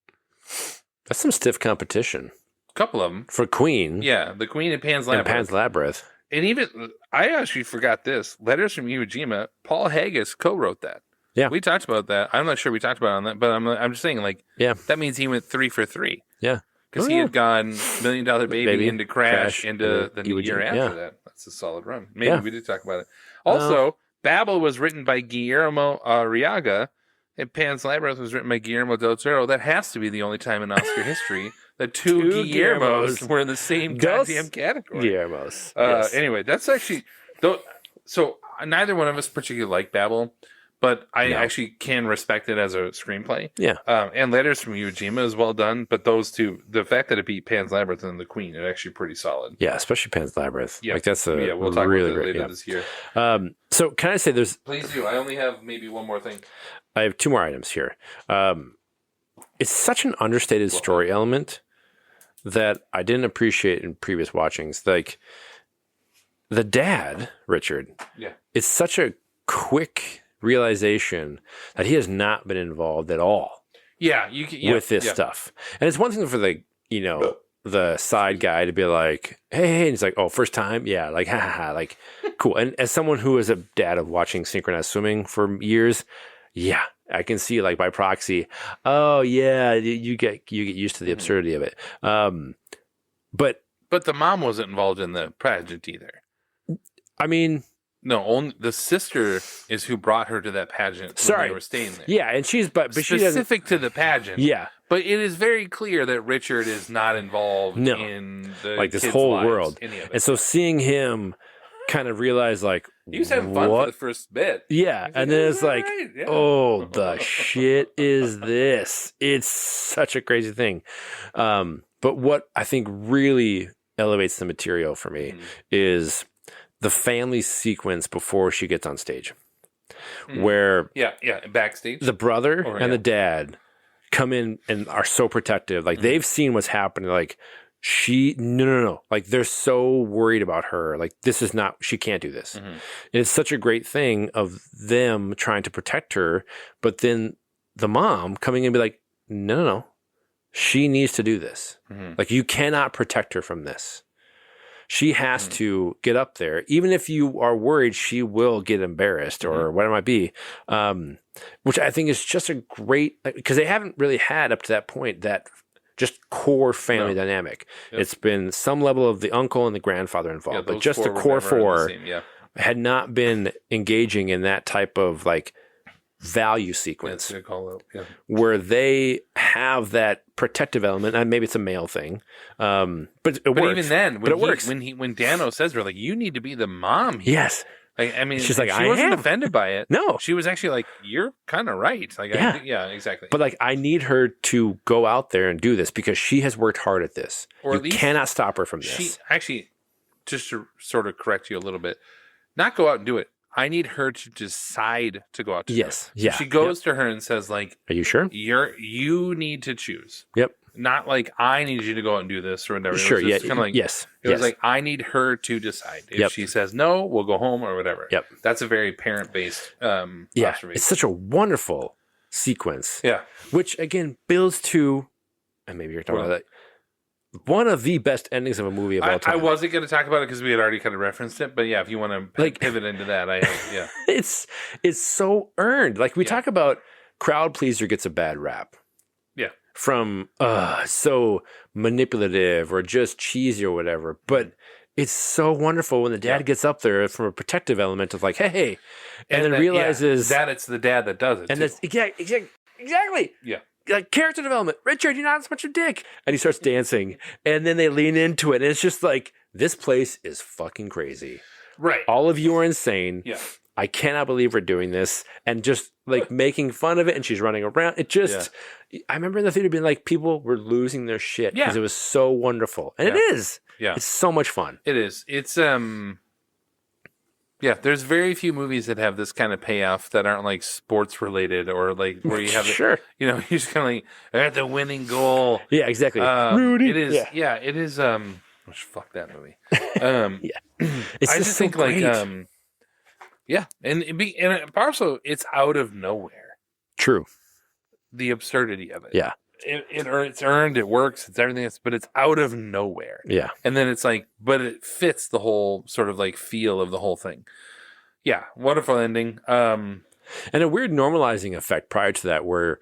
That's some stiff competition. A couple of them. For Queen. Yeah, The Queen and Pan's Labyrinth. And even, I actually forgot this. Letters from Iwo Jima, Paul Haggis co-wrote that. Yeah. We talked about that. I'm not sure we talked about it on that, but I'm just saying, like, that means he went 3 for 3. Yeah. Because he had gone $1 Million Baby into Crash into the year after that. That's a solid run. Maybe we did talk about it. Also, Babel was written by Guillermo Arriaga, and Pan's Labyrinth was written by Guillermo del Toro. That has to be the only time in Oscar history that two Guillermos were in the same goddamn category. Guillermos. Anyway, that's actually... So neither one of us particularly like Babel, but I actually can respect it as a screenplay. Yeah. And Letters from Iwo Jima is well done, but those two, the fact that it beat Pan's Labyrinth and The Queen, it's actually pretty solid. Yeah, especially Pan's Labyrinth. Yeah. Like, that's a we'll talk really about that great later this year. So can I say there's... Please do. I only have maybe one more thing. I have 2 more items here. It's such an understated story element that I didn't appreciate in previous watchings. Like, the dad, Richard, it's such a quick realization that he has not been involved at all with this stuff. And it's one thing for the side guy to be like, hey, and he's like, oh, first time? Yeah, like, ha, like, cool. And as someone who is a dad of watching synchronized swimming for years, yeah, I can see, like, by proxy, oh, yeah, you get used to the absurdity of it. But the mom wasn't involved in the pageant either. I mean... No, only the sister is who brought her to that pageant when they were staying there. Yeah, and she's but she specific to the pageant. Yeah, but it is very clear that Richard is not involved in the like this kids' whole lives, world. And so seeing him kind of realize, like, he was having fun for the first bit. Yeah, and then it's like, oh, the shit is this? It's such a crazy thing. But what I think really elevates the material for me is the family sequence before she gets on stage, where backstage the brother and the dad come in and are so protective, like they've seen what's happening, like no, like they're so worried about her, like this is not, she can't do this. And it's such a great thing of them trying to protect her, but then the mom coming in and be like, no, she needs to do this. Like, you cannot protect her from this. She has to get up there. Even if you are worried, she will get embarrassed or whatever it might be, which I think is just a great, because they haven't really had up to that point that just core family dynamic. It's been some level of the uncle and the grandfather involved, but just the core 4 had not been engaging in that type of, like, value sequence where they have that protective element, and maybe it's a male thing, but it works. Even then, it works when Dano says to her, like, you need to be the mom here. Yes. Like, I mean, she's like, she wasn't offended by it. No, she was actually like, you're kind of right. Like, exactly. But, like, I need her to go out there and do this because she has worked hard at this. Or you cannot stop her from this. She actually, just to sort of correct you a little bit, not go out and do it. I need her to decide to go out to do it. Yeah. She goes to her and says, like, are you sure? You need to choose. Yep. Not like, I need you to go out and do this or whatever. Sure, it was kind of like, it was like, I need her to decide. If she says no, we'll go home or whatever. Yep. That's a very parent-based observation. It's such a wonderful sequence. Yeah. Which, again, builds to, and maybe you're talking about that, one of the best endings of a movie of all time. I wasn't going to talk about it because we had already kind of referenced it, but yeah, if you want to pivot into that, it's so earned. Like, we talk about crowd pleaser gets a bad rap. Yeah. From so manipulative or just cheesy or whatever, but it's so wonderful when the dad gets up there from a protective element of like, hey, and then realizes that it's the dad that does it. And that's exactly. Yeah. Like, character development. Richard, you're not so much a dick. And he starts dancing. And then they lean into it. And it's just like, this place is fucking crazy. Right. All of you are insane. Yeah. I cannot believe we're doing this. And just like making fun of it, and she's running around. It just, I remember in the theater being like, people were losing their shit because it was so wonderful, and it is. Yeah, it's so much fun. It is. It's yeah. There's very few movies that have this kind of payoff that aren't like sports related or like where you have sure. You know, you're just kind of like at the winning goal. Yeah, exactly. Rudy. It is. Yeah. It is. Fuck that movie. It's I just think so great. like yeah, and also it's out of nowhere. True. The absurdity of it. Yeah. It's earned, it works, it's everything else, but it's out of nowhere. Yeah. And then it's like, but it fits the whole sort of like feel of the whole thing. Yeah. Wonderful ending. And a weird normalizing effect prior to that where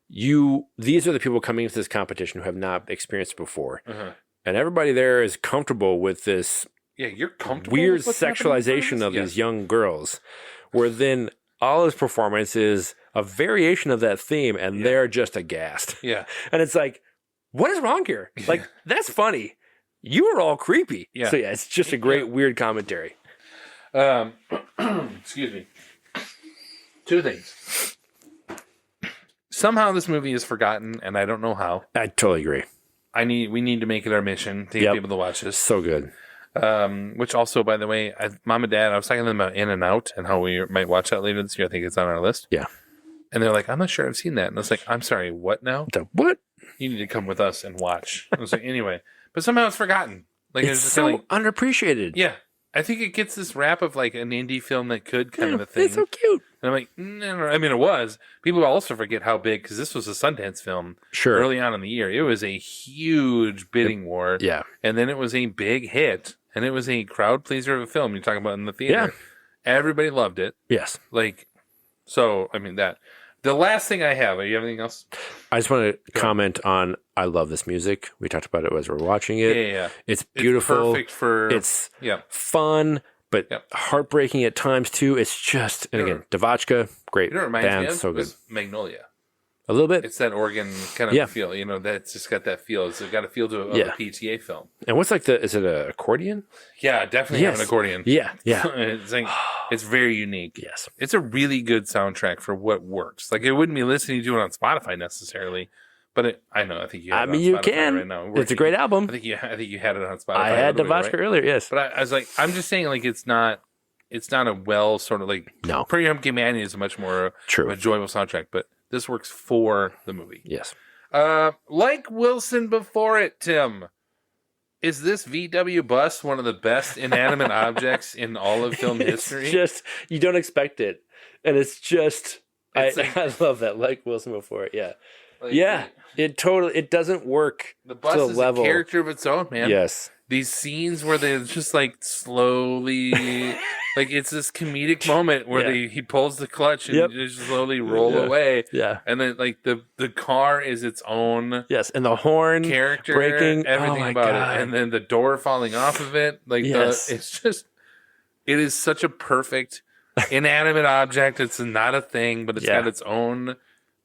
these are the people coming into this competition who have not experienced it before. And everybody there is comfortable with this you're comfortable weird with what's happening sexualization of these young girls, where then all his performance is a variation of that theme, and they're just aghast. Yeah. And it's like, what is wrong here? Like, that's funny. You are all creepy. Yeah. So, it's just a great, weird commentary. Excuse me. Two things. Somehow this movie is forgotten, and I don't know how. I totally agree. We need to make it our mission to get people to watch this. So good. Which also, by the way, Mom and Dad, I was talking to them about In and Out and how we might watch that later this year. I think it's on our list. Yeah. And they're like, I'm not sure I've seen that. And I was like, I'm sorry, what now? What? You need to come with us and watch. I was like, anyway. But somehow it's forgotten. Like It's so underappreciated. Yeah. I think it gets this rap of like an indie film that could kind of a thing. It's so cute. And I'm like, no. I mean, it was. People also forget how big, because this was a Sundance film early on in the year. It was a huge bidding war. Yeah. And then it was a big hit. And it was a crowd pleaser of a film you're talking about in the theater. Yeah. Everybody loved it. Yes. Like, so, I mean, that. The last thing I have, you have anything else? I just want to comment on, I love this music. We talked about it as we were watching it. Yeah. It's beautiful. It's perfect for... It's fun, but heartbreaking at times too. It's just, and again, Devotchka, great You know what it reminds band, me of? so good. Magnolia. A little bit. It's that organ kind of feel, you know, that's just got that feel. It's got a feel to a PTA film. And what's like is it an accordion? Yeah, definitely have an accordion. Yeah. it's like, it's very unique. Yes. It's a really good soundtrack for what works. Like, it wouldn't be listening to it on Spotify necessarily, but I think you have it on you Spotify can. Right now. It's a great album. I think you had it on Spotify. I had Devotchka earlier, yes. But I was like, I'm just saying, like, it's not a well sort of like, Pretty Humpkin Man is a much more enjoyable soundtrack, but this works for the movie. Yes. Like Wilson before it, Tim. Is this VW bus one of the best inanimate objects in all of film history? It's just, you don't expect it. And it's just, I love that. Like Wilson before it, yeah. Like, it doesn't work the bus to the is level. A character of its own, man. Yes. These scenes where they just like slowly, like it's this comedic moment where he pulls the clutch and they just slowly roll away. Yeah. And then like the car is its own. Yes. And the horn character, breaking, everything about it. And then the door falling off of it. Like it is such a perfect inanimate object. It's not a thing, but it's got its own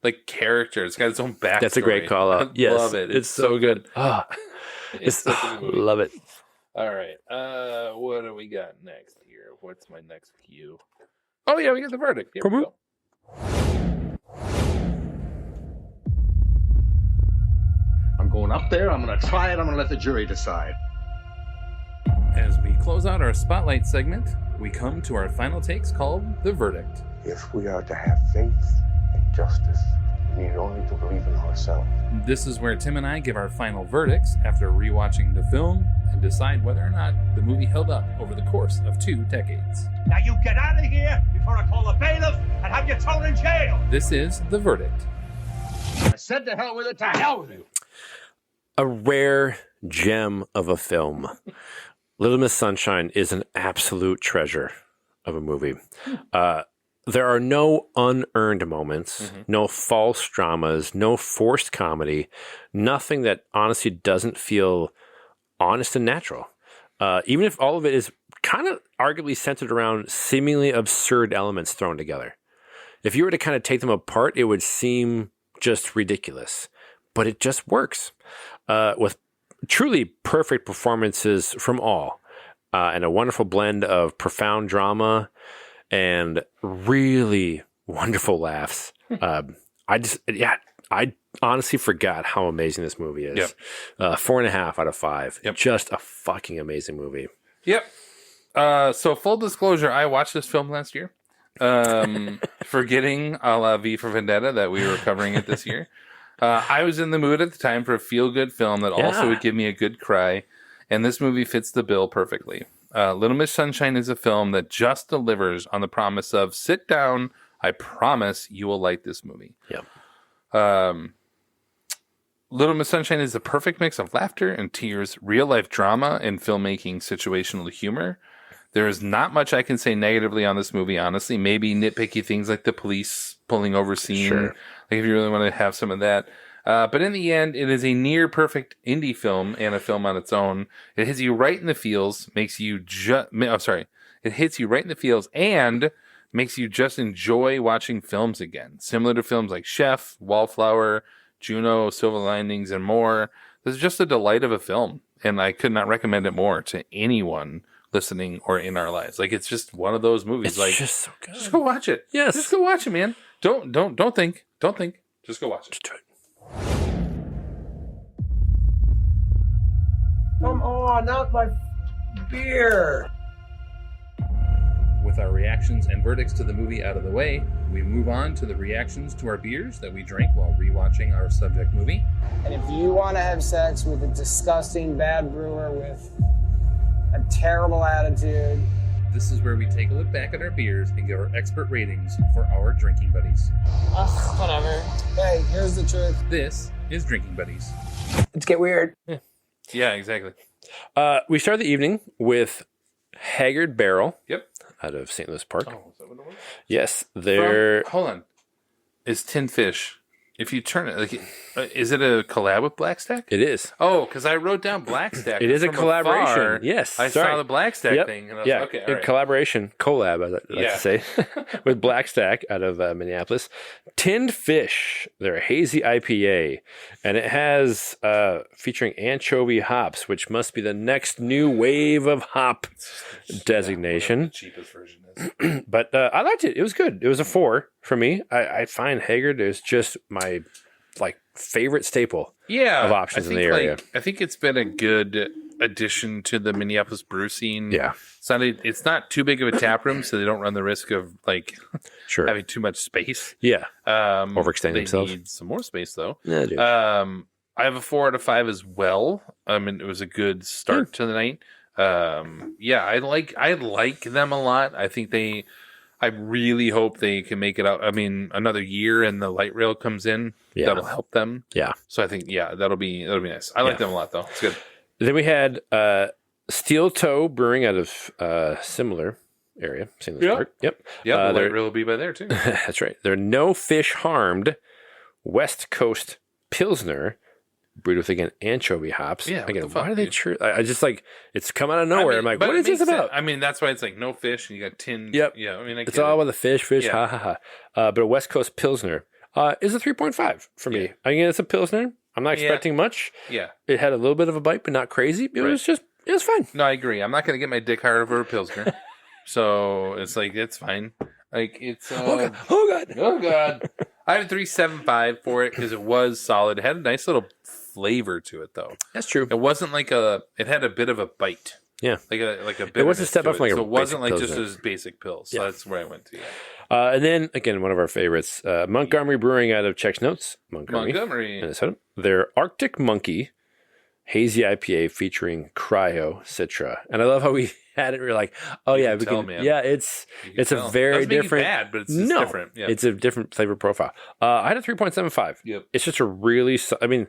like character. It's got its own backstory. That's a great call out. Yes. Love it. It's so good. It's such a good movie. Love it. All right. What do we got next here? What's my next cue? Oh yeah, we got the verdict. Here we go. I'm going up there. I'm going to try it. I'm going to let the jury decide. As we close out our spotlight segment, we come to our final takes called The Verdict. If we are to have faith and justice, we need only to believe in ourselves. This is where Tim and I give our final verdicts after rewatching the film and decide whether or not the movie held up over the course of 2 decades. Now you get out of here before I call the bailiff and have you thrown in jail. This is The Verdict. I said to hell with it, to hell with you. A rare gem of a film. Little Miss Sunshine is an absolute treasure of a movie. There are no unearned moments, no false dramas, no forced comedy, nothing that honestly doesn't feel honest and natural. Even if all of it is kind of arguably centered around seemingly absurd elements thrown together. If you were to kind of take them apart, it would seem just ridiculous. But it just works. With truly perfect performances from all. And a wonderful blend of profound drama and really wonderful laughs. I honestly forgot how amazing this movie is. Yep. 4.5 out of 5. Yep. Just a fucking amazing movie. Yep. So full disclosure, I watched this film last year. Forgetting a la V for Vendetta that we were covering it this year. I was in the mood at the time for a feel-good film that also would give me a good cry, and this movie fits the bill perfectly. Little Miss Sunshine is a film that just delivers on the promise of sit down, I promise you will like this movie. Yep. Little Miss Sunshine is the perfect mix of laughter and tears, real-life drama, and filmmaking situational humor. There is not much I can say negatively on this movie, honestly. Maybe nitpicky things like the police pulling over scene. Sure. Like if you really want to have some of that. But in the end, it is a near perfect indie film and a film on its own. It hits you right in the feels, it hits you right in the feels and makes you just enjoy watching films again. Similar to films like Chef, Wallflower, Juno, Silver Linings, and more. This is just a delight of a film, and I could not recommend it more to anyone listening or in our lives. Like, it's just one of those movies. It's like, just so good. Just go watch it. Yes. Just go watch it, man. Don't think. Don't think. Just go watch it. Just do it. Come on, not my beer. With our reactions and verdicts to the movie out of the way, we move on to the reactions to our beers that we drank while rewatching our subject movie. And if you want to have sex with a disgusting bad brewer with a terrible attitude, this is where we take a look back at our beers and give our expert ratings for our drinking buddies. ugh, whatever. Hey, here's the truth. This is Drinking Buddies. Let's get weird. Yeah, exactly. We start the evening with Haggard Barrel. Yep. Out of St. Louis Park. Oh, is that what it was? Yes, they're... Hold on. Is Tin Fish, if you turn it, like, is it a collab with Black Stack? It is. Oh, because I wrote down Black Stack. It is a from collaboration. afar, Yes. I saw the Black Stack thing. And I was yeah. okay, all right. Collaboration, collab, I like to say, with Black Stack out of Minneapolis. Tinned Fish, their hazy IPA, and it has featuring anchovy hops, which must be the next new wave of hop designation. The cheapest version is. But I liked it. It was good. It was a 4 for me. I find Haggard is just my favorite staple of options in the area. I think it's been a good addition to the Minneapolis brew scene. Yeah. It's not too big of a tap room, so they don't run the risk of having too much space. Yeah. Overextending themselves. They need some more space though. Yeah, dude. I have a 4 out of 5 as well. I mean, it was a good start to the night. I like them a lot. I really hope they can make it out. I mean, another year and the light rail comes in. Yeah. That'll help them. Yeah. So I think, that'll be nice. I like them a lot though. It's good. Then we had Steel Toe Brewing out of similar area, St. Louis Park. Yep. Yeah, the light rail will be by there too. That's right. They're No Fish Harmed West Coast Pilsner. Brewed with, again, anchovy hops. Yeah, again, what the fuck, why are they dude? true? I just it's come out of nowhere. I'm like, but what is it this makes about? sense. I mean, that's why it's like no fish and you got tinned. Yep. Yeah. I mean, it's all about the fish, Yeah. ha ha ha. But a West Coast Pilsner is a 3.5 for me. Yeah. I mean, it's a Pilsner. I'm not expecting much. Yeah. It had a little bit of a bite, but not crazy. It was fine. No, I agree. I'm not going to get my dick hard over a Pilsner. So it's it's fine. It's. Oh God. I had a 3.75 for it because it was solid. It had a nice little flavor to it, though. That's true. It wasn't it had a bit of a bite. Yeah. Like a bit. It was a step up from so a it wasn't basic just Pilsner. as basic pills. So that's where I went to. And then, again, one of our favorites, Montgomery Brewing out of Czech Notes, Montgomery, Minnesota. Their Arctic Monkey Hazy IPA featuring Cryo Citra. And I love how we had it. We're like, oh, yeah, we can. Man. Yeah, it's tell. a very Doesn't make it different. bad, but it's just different. Yeah. It's a different flavor profile. I had a 3.75. Yep. It's just a really, I mean,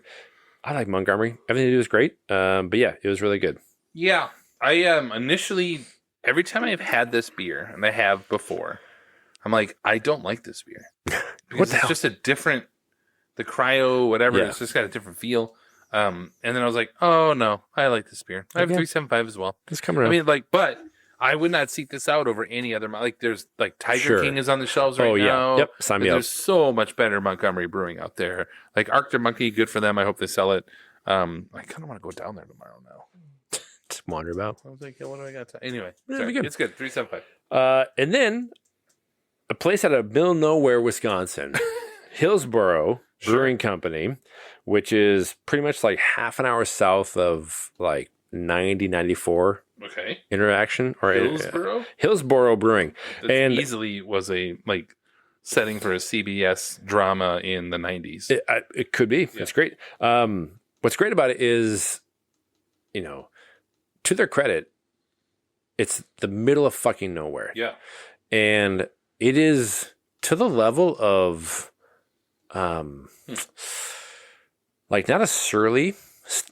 I like Montgomery. Everything they do is great. But yeah, it was really good. Yeah. I initially, every time I've had this beer, and I have before, I'm like, I don't like this beer. Because it's just a different, the cryo, whatever, it's just got a different feel. And then I was like, oh no, I like this beer. I have 3.75 as well. It's coming around. I mean, but I would not seek this out over any other. There's Tiger King is on the shelves right now. Yep. Sign me up. There's so much better Montgomery Brewing out there. Arctic Monkey, good for them. I hope they sell it. I kind of want to go down there tomorrow now. Just wander about. I was like, what do I got? Anyway, Yeah, sorry, good. it's good. 3.75. And then a place out of middle of nowhere, Wisconsin, Hillsboro Brewing Company, which is pretty much like half an hour south of like 94 interaction or Hillsboro? Hillsboro Brewing. And easily was a like setting for a CBS drama in the 90s. It could be. Yeah. It's great. What's great about it is, you know, to their credit, it's the middle of fucking nowhere. Yeah. And it is to the level of like not a Surly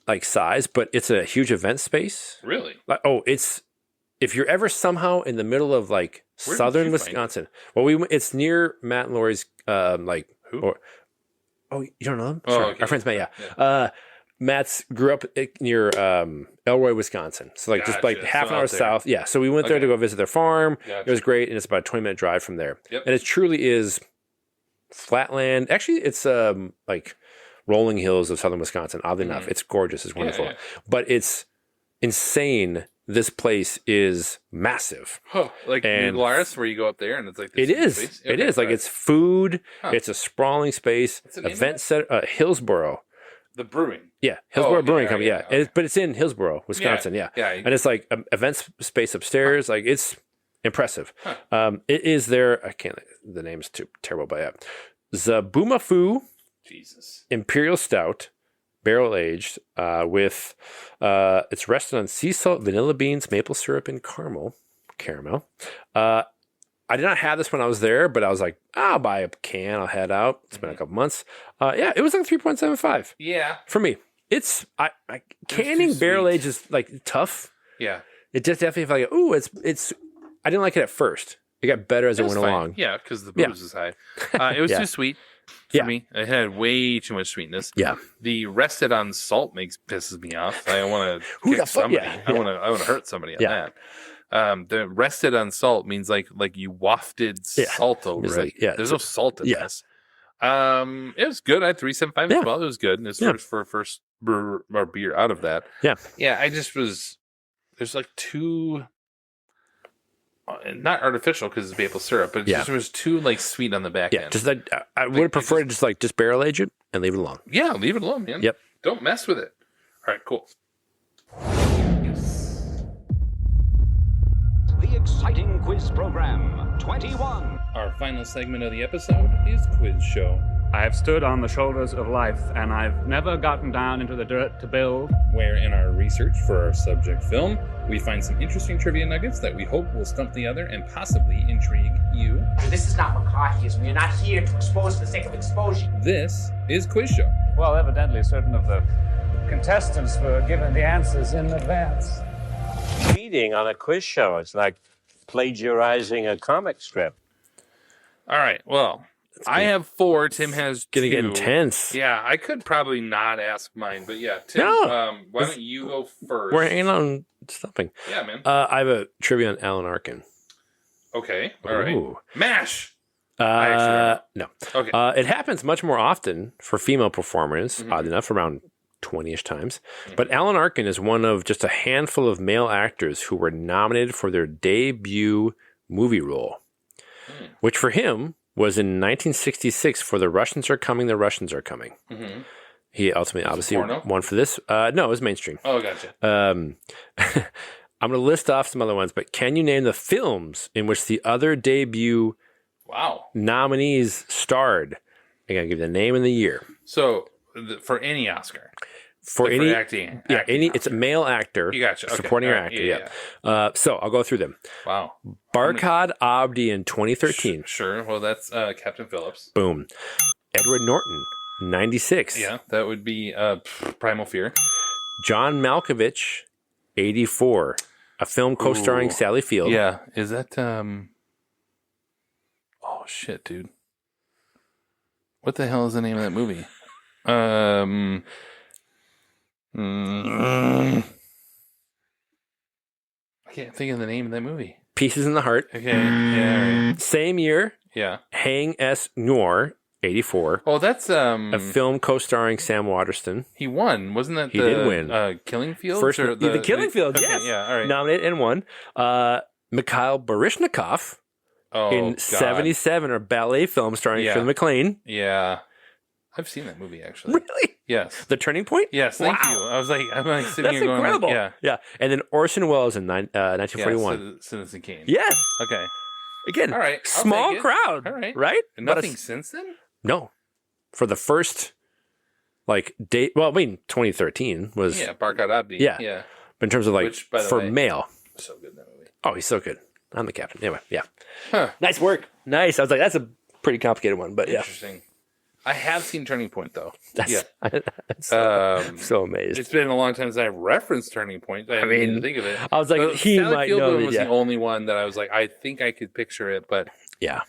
like size, but it's a huge event space. Really? Like, it's if you're ever somehow in the middle of like southern Wisconsin. Well, it's near Matt and Lori's like who? You don't know them? Oh, sure. okay. Our friends Matt, yeah. Matt's grew up near Elroy, Wisconsin. So like just like half an hour south. Yeah. So we went there to go visit their farm. Gotcha. It was great. And it's about a 20-minute drive from there. Yep. And it truly is flatland. Actually, it's like rolling hills of southern Wisconsin. Oddly enough, it's gorgeous. It's wonderful. Yeah. But it's insane. This place is massive. Huh. Like New Glarus, where you go up there and it's like this. It is. Space? It is. Like it's food. Huh. It's a sprawling space. Event center. Hillsboro. The brewing. Yeah, Hillsboro Brewing Company. Yeah, okay. But it's in Hillsboro, Wisconsin. Yeah. And it's like event space upstairs. Like it's impressive. It is there. I can't. The name's too terrible, but yeah. Zabumafu Imperial Stout, barrel aged, with it's rested on sea salt, vanilla beans, maple syrup, and caramel. I did not have this when I was there, but I was like, I'll buy a can. I'll head out. It's been a couple months. Yeah, it was like 3.75. Yeah, for me, it's canning barrel age is like tough. Yeah, it just definitely felt like it's. I didn't like it at first. It got better as it went along. Yeah, because the booze is high. It was too sweet for me. It had way too much sweetness. Yeah, the rested on salt pisses me off. I want to kick somebody. I want to hurt somebody on that. The rested on salt means like you wafted salt over it. There's no salt in this. It was good. I had 3.75 as well. It was good. It's for first beer out of that. Yeah. I just was. There's like too. Not artificial because it's maple syrup, but it just was too like sweet on the back end. Just I would have preferred to just barrel age it and leave it alone. Yeah, leave it alone, man. Yep. Don't mess with it. All right, cool. The exciting quiz program 21. Our final segment of the episode is Quiz Show. I have stood on the shoulders of life, and I've never gotten down into the dirt to build. Where in our research for our subject film, we find some interesting trivia nuggets that we hope will stump the other and possibly intrigue you. This is not McCarthyism. We're not here to expose for the sake of exposure. This is Quiz Show. Well, evidently certain of the contestants were given the answers in advance. Cheating on a quiz show. It's like plagiarizing a comic strip. All right, well, I have 4. Tim has 2. Gonna get intense. Yeah, I could probably not ask mine, but yeah, Tim, why don't you go first? We're hanging on something. Yeah, man. I have a trivia on Alan Arkin. Okay, all right. MASH! No. Okay. It happens much more often for female performers, odd enough, around 20-ish times. But Alan Arkin is one of just a handful of male actors who were nominated for their debut movie role, which for him was in 1966 for The Russians Are Coming, The Russians Are Coming. He ultimately obviously won for this. No, it was mainstream. Oh, gotcha. I'm going to list off some other ones, but can you name the films in which the other debut nominees starred? I got to give you the name and the year. So, for any Oscar? For acting. It's a male actor. You gotcha. Okay. Supporting actor. Yeah. So I'll go through them. Wow. Barkhad Abdi in 2013. Sure. Well, that's Captain Phillips. Boom. Edward Norton, 96. Yeah, that would be Primal Fear. John Malkovich, 84. A film co-starring Sally Field. Yeah. Is that Oh shit, dude. What the hell is the name of that movie? I can't think of the name of that movie. Pieces in the Heart. Okay. Yeah. Right. Same year. Yeah. Hang S. Noir, 84. Oh, that's a film co-starring Sam Waterston. He won, wasn't that? He did win. Killing Fields. First, the Killing Fields. Okay, yes. Yeah. All right. Nominated and won. Mikhail Baryshnikov, in God. 77, a ballet film starring Yeah. Shirley MacLaine. Yeah. I've seen that movie, actually. Really? Yes. The Turning Point? Yes, thank Wow. you. I'm like sitting That's here going, incredible. like, Yeah. And then Orson Welles in 1941. Citizen Kane. Yes. Okay. Again, All right. I'll small take it. crowd. All right. Right? And But nothing since then? No. For the first, date, well, I mean, 2013 was. Yeah, Barkhad Abdi. Yeah. Yeah. But in terms of, Which, by the for way, male. So good, that movie. Oh, he's so good. I'm the captain. Anyway, yeah. Huh. Nice work. Nice. I was like, that's a pretty complicated one, but yeah. Interesting. I have seen Turning Point, though. That's, Yeah. I'm so amazed. It's been a long time since I've referenced Turning Point. I mean, to think of it. I was like, he Sally might Fieldwood know that, was yeah. the only one that I was like, I think I could picture it, but Yeah.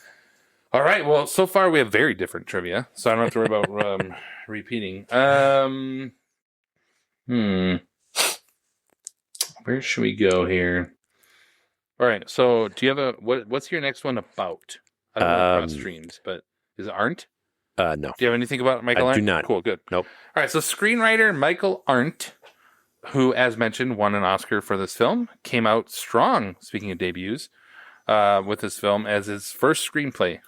all right. Well, so far we have very different trivia, so I don't have to worry about repeating. Where should we go here? All right. So, do you have what's your next one about? I don't know cross streams, but is it Arndt? No. Do you have anything about Michael I Arndt? do not. Cool. Good. Nope. All right. So, screenwriter Michael Arndt, who, as mentioned, won an Oscar for this film, came out strong. Speaking of debuts, with this film as his first screenplay.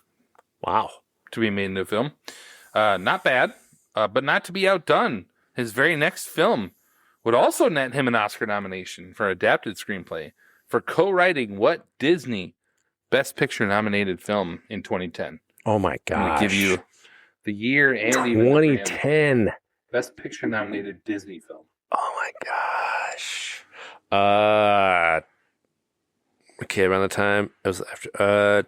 Wow. To be made into a film. Not bad, but not to be outdone. His very next film would also net him an Oscar nomination for adapted screenplay for co-writing What Disney Best Picture nominated film in 2010. Oh my gosh. I'm going to give you the year and even the 2010. Best Picture nominated Disney film. Oh my gosh. Okay, around the time it was after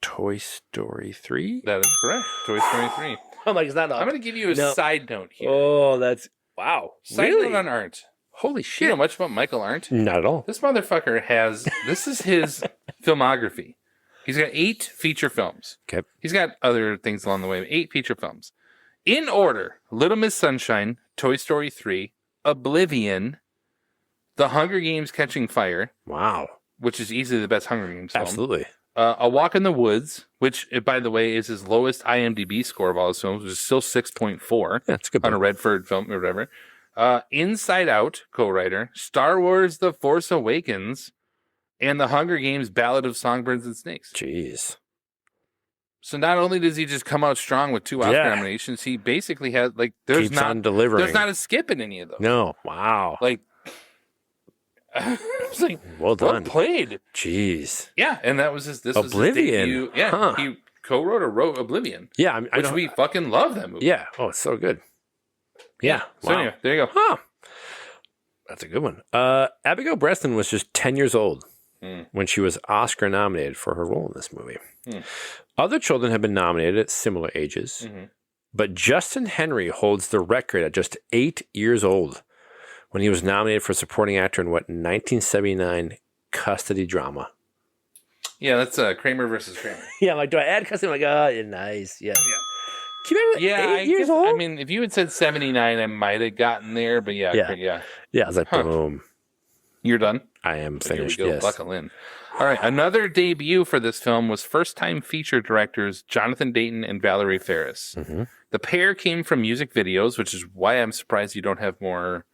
Toy Story 3. That is correct. Toy Story 3. I'm like, it's not. I'm going to give you a side note here. Oh, that's wow. Side Really? note on Arndt. Holy Do shit. you know much about Michael Arndt? Not at all. This motherfucker has, this is his filmography. He's got 8 feature films. Okay. He's got other things along the way, 8 feature films. In order, Little Miss Sunshine, Toy Story 3, Oblivion, The Hunger Games Catching Fire. Wow. Which is easily the best Hunger Games film. Absolutely. A Walk in the Woods, which, by the way, is his lowest IMDb score of all his films, which is still 6.4 Yeah, it's a good on a Redford film or whatever. Inside Out, co-writer, Star Wars The Force Awakens, and The Hunger Games Ballad of Songbirds and Snakes. Jeez. So not only does he just come out strong with 2 Oscar Yeah. nominations, he basically has, like, there's Keeps not on delivering. There's not a skip in any of those. No. Wow. Like, it's like, well done. well played. Jeez. Yeah, and that was this was his Oblivion. debut. Yeah, Huh. he co-wrote or wrote Oblivion. Yeah, I mean, which we fucking love that movie. Yeah. Oh, it's so good. Yeah. So Wow. anyway, there you go. Huh. That's a good one. Abigail Breslin was just 10 years old when she was Oscar nominated for her role in this movie. Other children have been nominated at similar ages, but Justin Henry holds the record at just 8 years old when he was nominated for supporting actor in 1979 custody drama. Yeah, that's Kramer versus Kramer. Yeah, I'm like, do I add custody? I'm like, oh, yeah, nice. Yeah. Can you imagine Yeah, 8 years old? I mean, if you had said 79, I might have gotten there, but yeah. Yeah. Yeah, I was like, boom. You're done? I am finished, Here we go. yes. Buckle in. All right, another debut for this film was first-time feature directors Jonathan Dayton and Valerie Ferris. The pair came from music videos, which is why I'm surprised you don't have more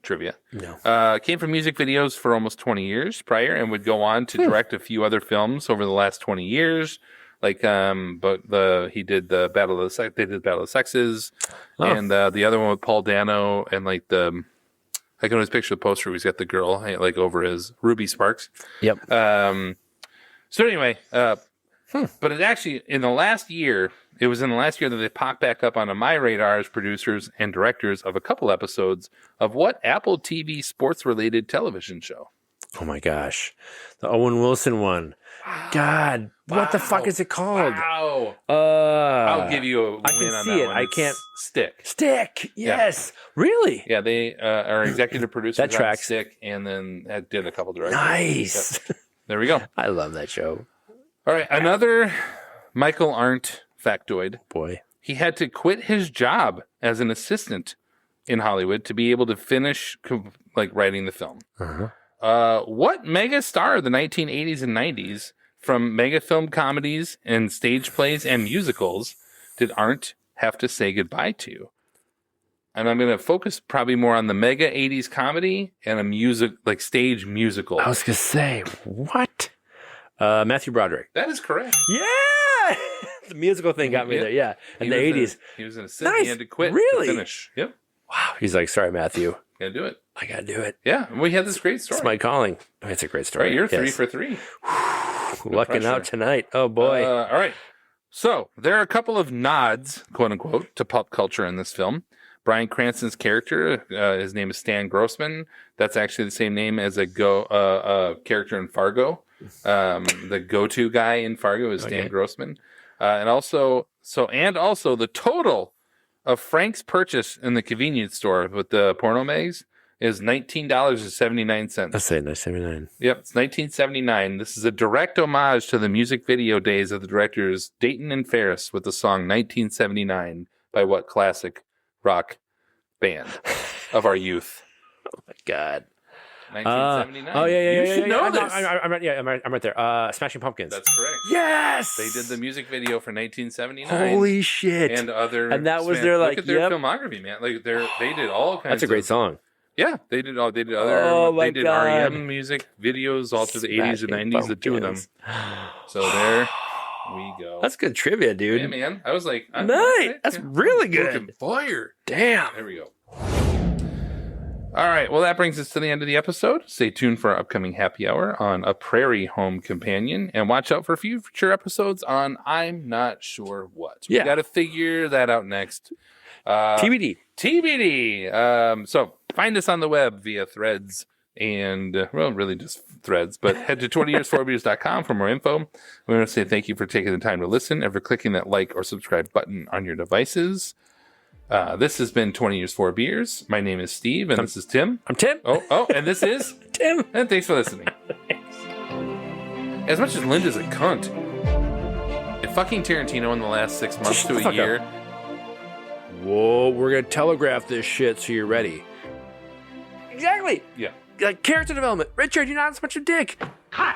trivia. No. Came from music videos for almost 20 years prior and would go on to direct a few other films over the last 20 years. Like, he did the Battle of the Sexes, and the other one with Paul Dano, and like I can always picture the poster where he's got the girl like over his Ruby Sparks. Yep. So anyway, but it actually it was in the last year that they popped back up onto my radar as producers and directors of a couple episodes of what Apple TV sports related television show. Oh my gosh. The Owen Wilson one. God, what the fuck is it called? Wow. I'll I'll give you a win I can on see that it. one. I It's can't. Stick. Stick. Yes. Really? Yeah, they are executive producers That on tracks. Stick, and then did a couple directors. Nice. Yep. There we go. I love that show. All right, another Michael Arndt factoid. Boy. He had to quit his job as an assistant in Hollywood to be able to finish writing the film. What mega star of the 1980s and 90s from mega film comedies and stage plays and musicals did Arndt have to say goodbye to? And I'm going to focus probably more on the mega 80s comedy and a stage musical. I was going to say, what? Matthew Broderick. That is correct. Yeah! The musical thing got me there, yeah. In the 80s. He was in a sit. He had to quit to finish. Yep. Wow. He's like, sorry, Matthew. Gotta do it. I gotta do it. Yeah. And we had this great story. It's my calling. It's a great story. All right, you're 3 for 3. Lucking out tonight. Oh, boy. All right. So there are a couple of nods, quote unquote, to pop culture in this film. Bryan Cranston's character, his name is Stan Grossman. That's actually the same name as a character in Fargo. The go-to guy in Fargo is Stan Grossman. And also the total of Frank's purchase in the convenience store with the porno mags is $19.79. Let's say $19.79. Yep, it's $19.79. This is a direct homage to the music video days of the directors Dayton and Ferris with the song 1979 by what classic rock band of our youth? Oh my God. 1979. You should know this. I'm right there. Smashing Pumpkins. That's correct. Yes! They did the music video for 1979. Holy shit. And other. And that was bands. their, Look at their filmography, man. Like they did all kinds. That's a great song. Yeah, they did other. They did REM music videos all through the 80s and 90s. The two of them. So there we go. That's good trivia, dude. Yeah, man. I was like, nice. That's really good. Looking fire. Damn. There we go. All right. Well, that brings us to the end of the episode. Stay tuned for our upcoming happy hour on A Prairie Home Companion, and watch out for future episodes on I'm Not Sure What. We got to figure that out next. TBD. So find us on the web via Threads and, well, really just Threads, but head to 20years4beers.com for more info. We want to say thank you for taking the time to listen and for clicking that like or subscribe button on your devices. This has been 20 Years 4 Beers. My name is Steve, and this is Tim. I'm Tim. Oh, and this is Tim. And thanks for listening. As much as Linda's a cunt, if fucking Tarantino in the last 6 months to a year. Whoa, we're gonna telegraph this shit so you're ready. Exactly. Yeah. Like character development. Richard, you're not so much a dick. Cut!